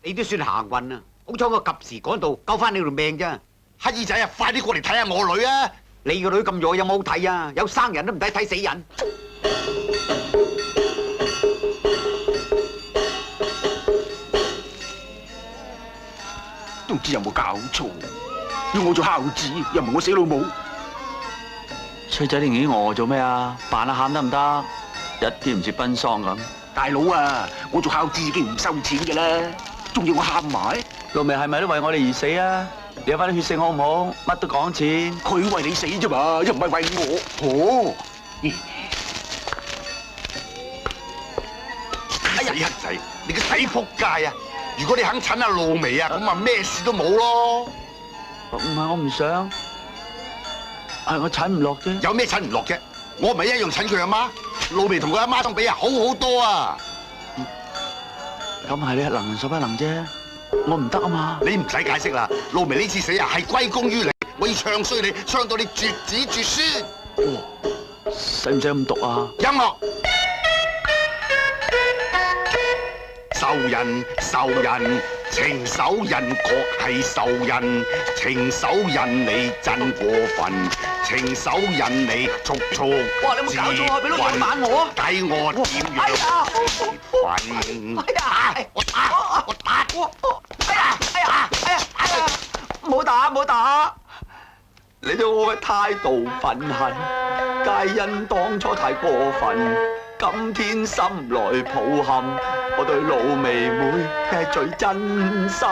E: 你都算行運啊！好彩我及時趕到，救翻你條命啫。
G: 乞兒仔啊，快啲過嚟睇下我女啊！
E: 你個女咁弱有冇好睇啊？有生人都唔抵睇死人。
J: 都唔知有冇搞錯，要我做孝子，又唔係我死老母。
F: 衰仔，你已經餓做咩啊？扮下喊得唔得？一啲唔似奔喪咁。
J: 大佬啊，我做孝子已經唔收錢嘅啦，仲要我喊埋？
F: 老味係咪都為我哋而死啊？你有翻啲血性好唔好？乜都講錢。
J: 佢為你死啫嘛，又唔係為我。
G: 哎呀，乞仔，你個死仆街啊！如果你肯診下露眉啊，咁啊咩事都冇咯。
F: 唔係我唔想，係我診唔落啫。
G: 有咩診唔落啫？我咪一樣診佢阿媽，露眉同佢阿媽相比啊，好好多啊。
F: 咁係你能所不能啫，我唔得啊嘛。
G: 你唔使解釋啦，露眉呢次死啊係歸功於你，我要唱衰你，唱到你絕子絕孫。
F: 使唔使咁毒啊？
G: 音樂。仇人仇人，情手人確係仇人，情手人你真過分，情手人你速速。
F: 哇！你有冇搞錯啊？俾老闆打我啊！
G: 計我點樣結婚？我打！
F: 唔好打！唔好打！你對我嘅態度憤恨，皆因當初太過分。今天心來抱憾，我對老眉妹係最真心。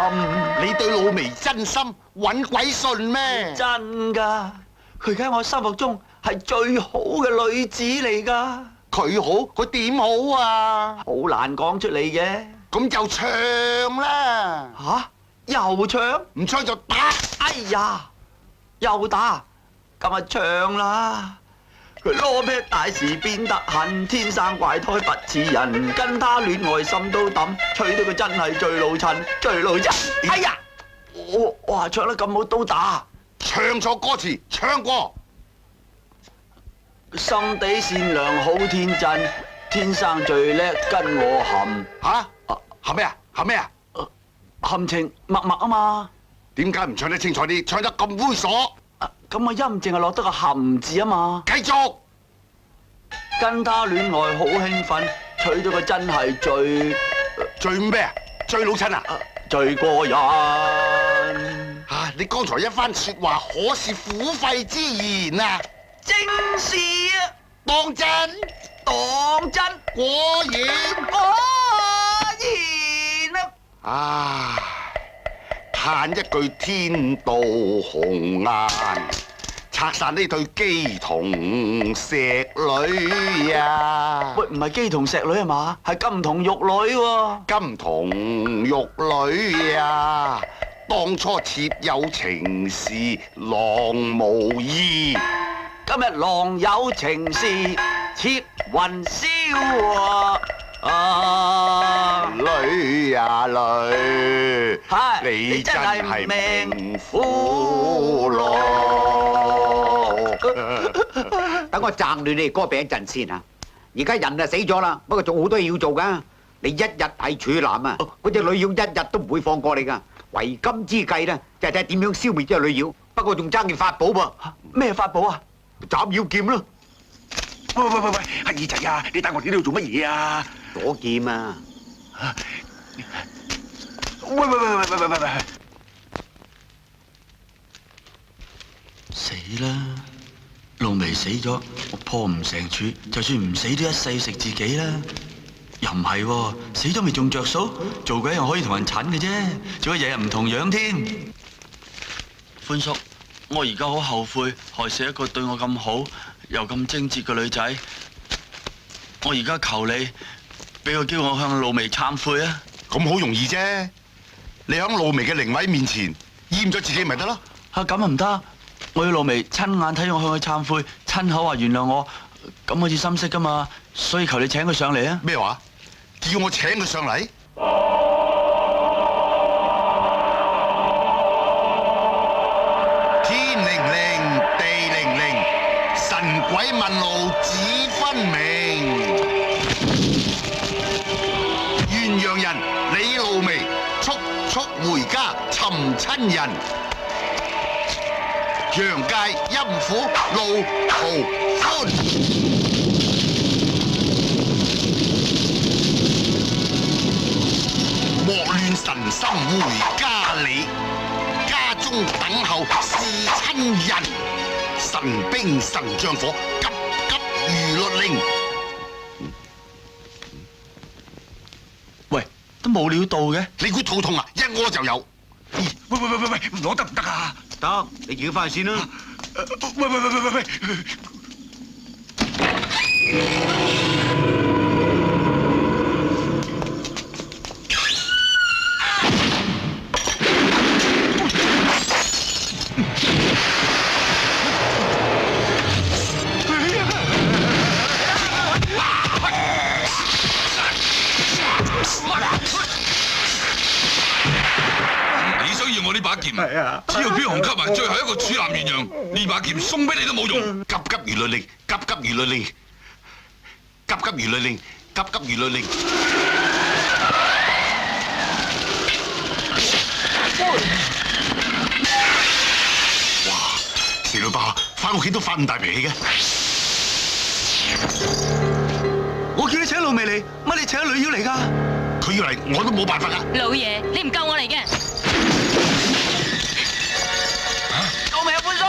G: 你對老眉真心，搵鬼信咩？
F: 真㗎，佢而家喺我心目中係最好嘅女子嚟㗎。
G: 佢好，佢點好啊？
F: 好難講出嚟嘅。
G: 咁就唱啦！
F: 吓？又唱？
G: 唔唱就打！
F: 哎呀，又打，咁啊唱啦！佢攞咩大事變得恨，天生怪胎不似人，跟他戀愛心都抌，娶到佢真係最老襯，最老襯。哎呀，哇，唱得咁好都打，
G: 唱錯歌詞，唱過。
F: 心地善良好天真，天生最叻跟我含。
G: 吓？含咩啊？含咩啊？
F: 含情脈脈啊嘛。
G: 點解唔唱得清楚啲？唱得咁猥瑣。
F: 咁個音淨係落得個含字啊嘛。
G: 繼續。
F: 跟他戀愛好興奮，娶到佢真係最
G: 咩啊？最老襯啊？
F: 最過癮。
G: 你剛才一番說話，可是虎肺之言啊！
L: 正是啊，
G: 當真？
L: 當真，
G: 果然？
L: 果然啊！
G: 唉，嘆一句天道紅顏，拆散呢對機同石女啊！
F: 喂，唔係機同石女啊嘛，係金童玉女喎。
G: 金童玉女啊！當初妾有情事，郎無意。
F: 今日郎有情事，妾雲霄啊！
G: 女啊女，
F: 係
G: 你真係命
F: 苦
G: 苦咯！
M: 等我賺亂你哋哥餅一陣先啊！而家人就死咗啦，不過仲好多嘢要做噶。你一日係處男啊，嗰隻女妖一日都唔會放過你噶。為今之計咧，就係睇點樣消滅呢隻女妖。不過仲爭件法寶噃。
F: 咩法寶啊？
M: 斬妖劍咯！
E: 喂，阿二仔啊，你帶我哋呢度做乜嘢啊？
M: 攞劍啊！
E: 喂！
F: 死啦！露眉死咗，我破唔成處，就算唔死都一世食自己啦。又唔係喎，死咗咪仲着數？做鬼又可以同人襯嘅啫，仲要日日唔同樣添。寬叔，我而家好後悔害死一個對我咁好又咁精緻嘅女仔。我而家求你，俾個機會我向露眉懺悔啊！
G: 咁好容易啫，你響露眉嘅靈位面前閹咗自己咪得咯？
F: 嚇咁啊唔得，我要露眉親眼睇我向佢懺悔，親口話原諒我，咁好似心息噶嘛，所以求你請佢上嚟啊！
G: 咩話？叫我請佢上嚟？天靈靈，地靈靈，神鬼問路只分明。鴛鴦人李露眉速速回家尋親人，陽界陰府路途寬。莫亂神心回家里，家中等候是親人。神兵神將火，急急如律令。
F: 喂，都冇料到嘅。
G: 你估肚痛啊？一屙就有。
E: 喂，攞得唔得啊？
M: 得，你自己翻去先啦。
E: 喂！
A: 你需要我呢把劍，只要飄紅吸埋最後一個處男鴛鴦，呢把劍送俾你都冇用。
G: 急急如律令，急急如律令，急急如律令，急急如律令。哇！死女包，翻屋企都發咁大脾氣嘅。
F: 我叫你請露眉嚟，乜你請女妖嚟㗎？
G: 佢要嚟，我都冇辦法㗎。
D: 老爺，你唔夠我嚟嘅。
F: 救命啊！寬叔！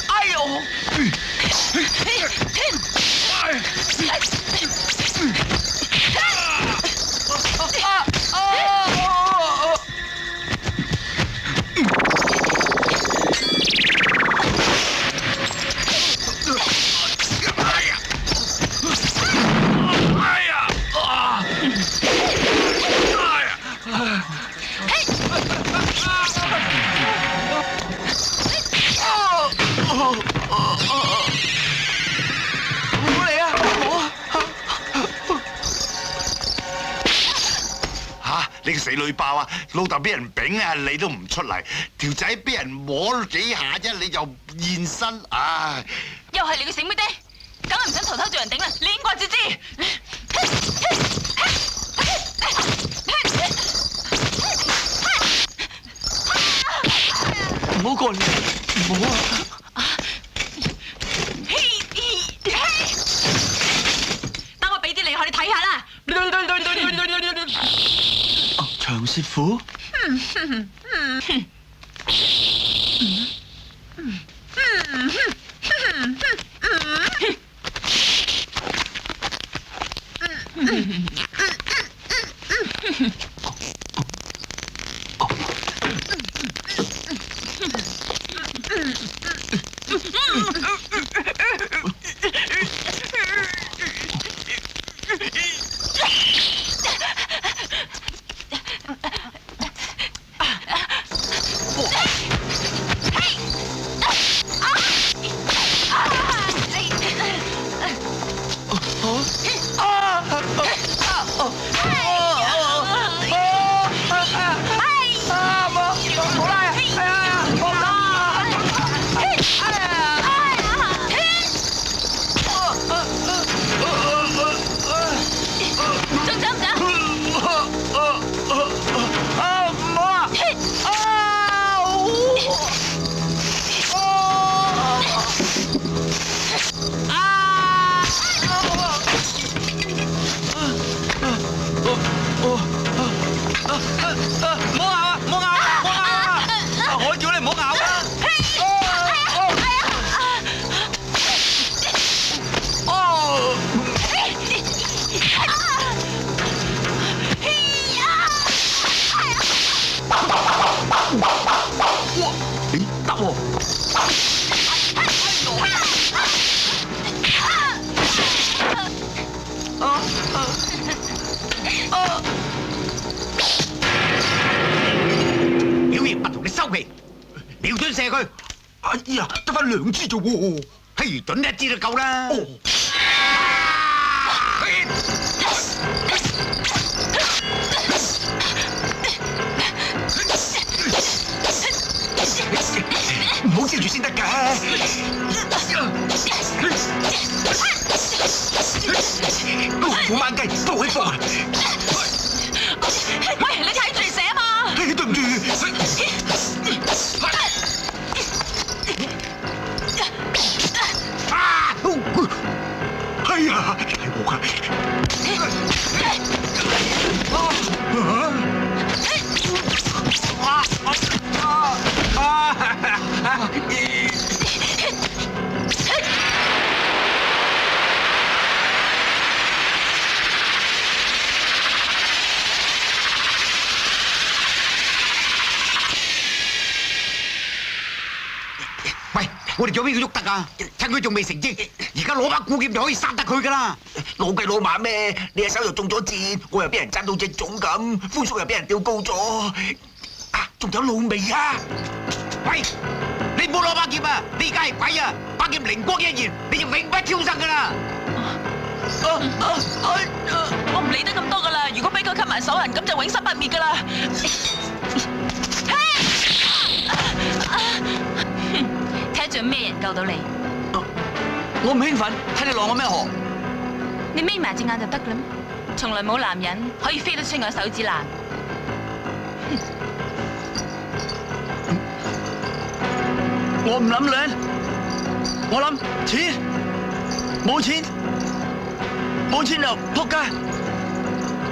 F: 哎呦！
G: 你個死女包啊！老豆俾人丙啊，你都唔出嚟；條仔俾人摸幾下啫，你就現身，唉！
D: 又係你個醒妹爹，梗係唔想投胎做人頂啦，你應該自知。
F: 唔好過嚟，唔好啊！等我俾啲厲害你睇下啦！長舌婦。
M: 表現不同，你收皮，瞄準射佢。哎呀，得翻2支啫喎，嘿，準1支就夠啦。唔好遮住先得㗎。虎掹雞，放起放啊！
I: 喂，你睇住嚟射啊嘛！
M: 對唔住。哎呀，係我㗎。喂，我哋做咩要喐得啊？趁佢仲未成精，而家攞把古劍就可以殺得佢噶啦！
L: 老計老馬咩？你隻手又中咗箭，我又俾人揸到隻粽咁，寬叔又俾人吊高咗，啊，仲有老味啊！
M: 喂，你唔好攞把劍啊！你而家係鬼啊！把劍靈光一現，你就永不超生噶啦！
I: 我唔理得咁多噶啦，如果俾佢吸埋手痕，咁就永生不滅噶啦。
D: 睇準咩人救到你？
F: 我唔興奮，睇你奈我咩何？
D: 你眯埋隻眼就得啦，從來冇男人可以飛得出我手指爛。
F: 我唔諗靚，我諗錢，冇錢，冇錢就仆街，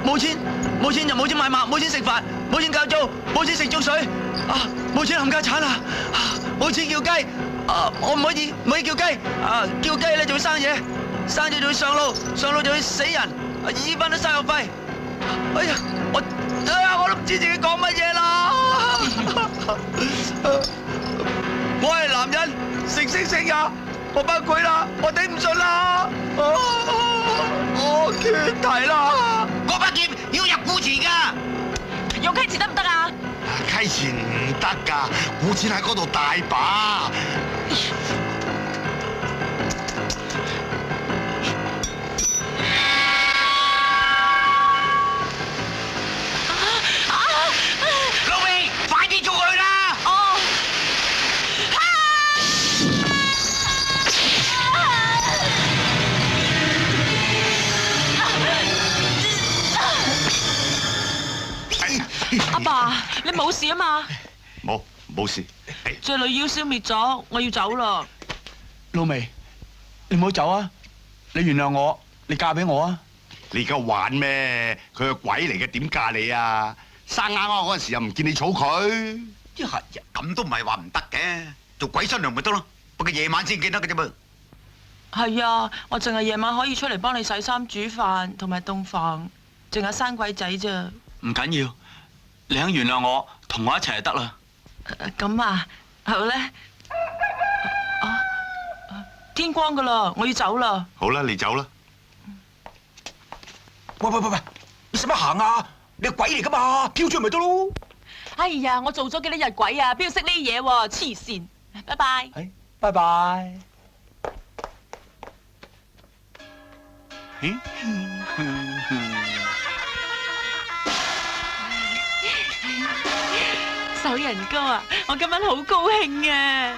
F: 冇錢就冇錢買馬，冇錢食飯，冇錢交租，冇錢食粥水，啊，冇錢冚家產啊，冇錢叫雞，啊，我唔可以叫雞，啊，叫雞咧就會生嘢，生嘢就會上路，上路就會死人，啊，醫翻都生藥費，哎呀，我都唔知自己講乜嘢啦。我係男人，醒呀！我崩潰啦，我頂唔順啦，我決堤啦！
M: 嗰把劍要入古池噶，
I: 用溪池得唔得啊？
G: 溪錢唔得㗎，古錢喺嗰度大把。
M: 老味，快啲做佢啦！
I: 哦。阿爸，你冇事啊嘛？
G: 冇事。
I: 隻女妖消滅咗，我要走啦。
F: 老味，你唔好走啊！你原諒我，你嫁俾我啊！
G: 你而家玩咩？佢係鬼嚟嘅，點嫁你啊？生啱啱嗰陣時又唔見你嘈佢。
L: 一係咁都唔係話唔得嘅，做鬼新娘咪得咯。不過夜晚先記得嘅啫噃。
I: 係啊，我淨係夜晚可以出嚟幫你洗衫、煮飯同埋凍房，淨係生鬼仔咋。
F: 唔緊要，你肯原諒我，同我一齊就得啦。
I: 咁啊，好咧。天光噶啦，我要走啦。
G: 好啦，你走啦。
E: 喂，你使乜行啊？你係鬼嚟噶嘛，飄出去咪得咯。
I: 哎呀，我做咗幾多日鬼啊，邊度識呢啲嘢喎？黐線！拜拜。
F: 拜拜。
I: 手人哥啊，我今晚好高興啊！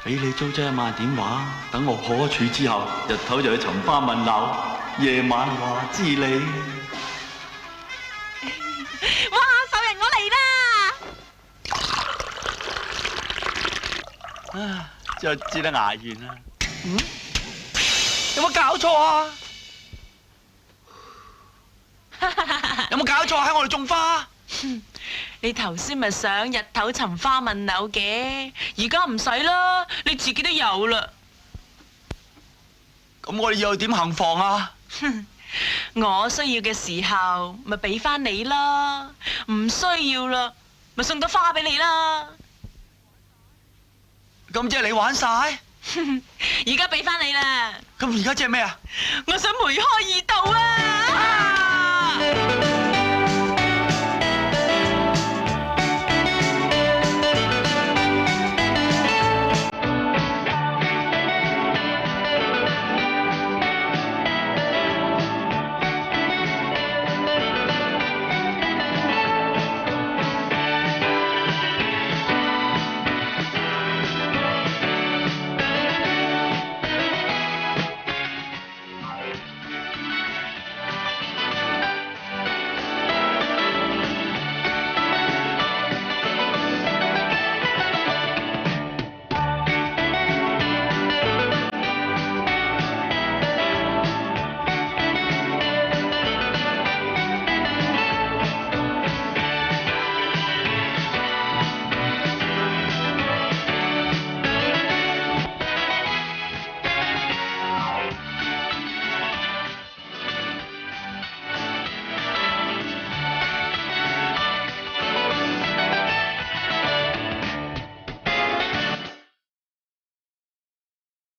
F: 俾你租咗1萬電話，等我可處之後，日頭就去尋花問柳，夜晚話知你。
I: 哇！手人我嚟啦！
F: 啊，就知得牙完啦。有冇搞錯啊？有冇搞錯喺我哋種花？
I: 你頭先咪想日頭尋花問柳嘅，而家唔使啦，你自己都有啦。
F: 咁我哋以後點行房啊？
I: 我需要嘅時候咪俾翻你啦，唔需要啦咪送朵花俾你啦。
F: 咁即係你玩晒？
I: 而家俾翻你啦。
F: 咁而家即係咩啊？
I: 我想梅開二度啊！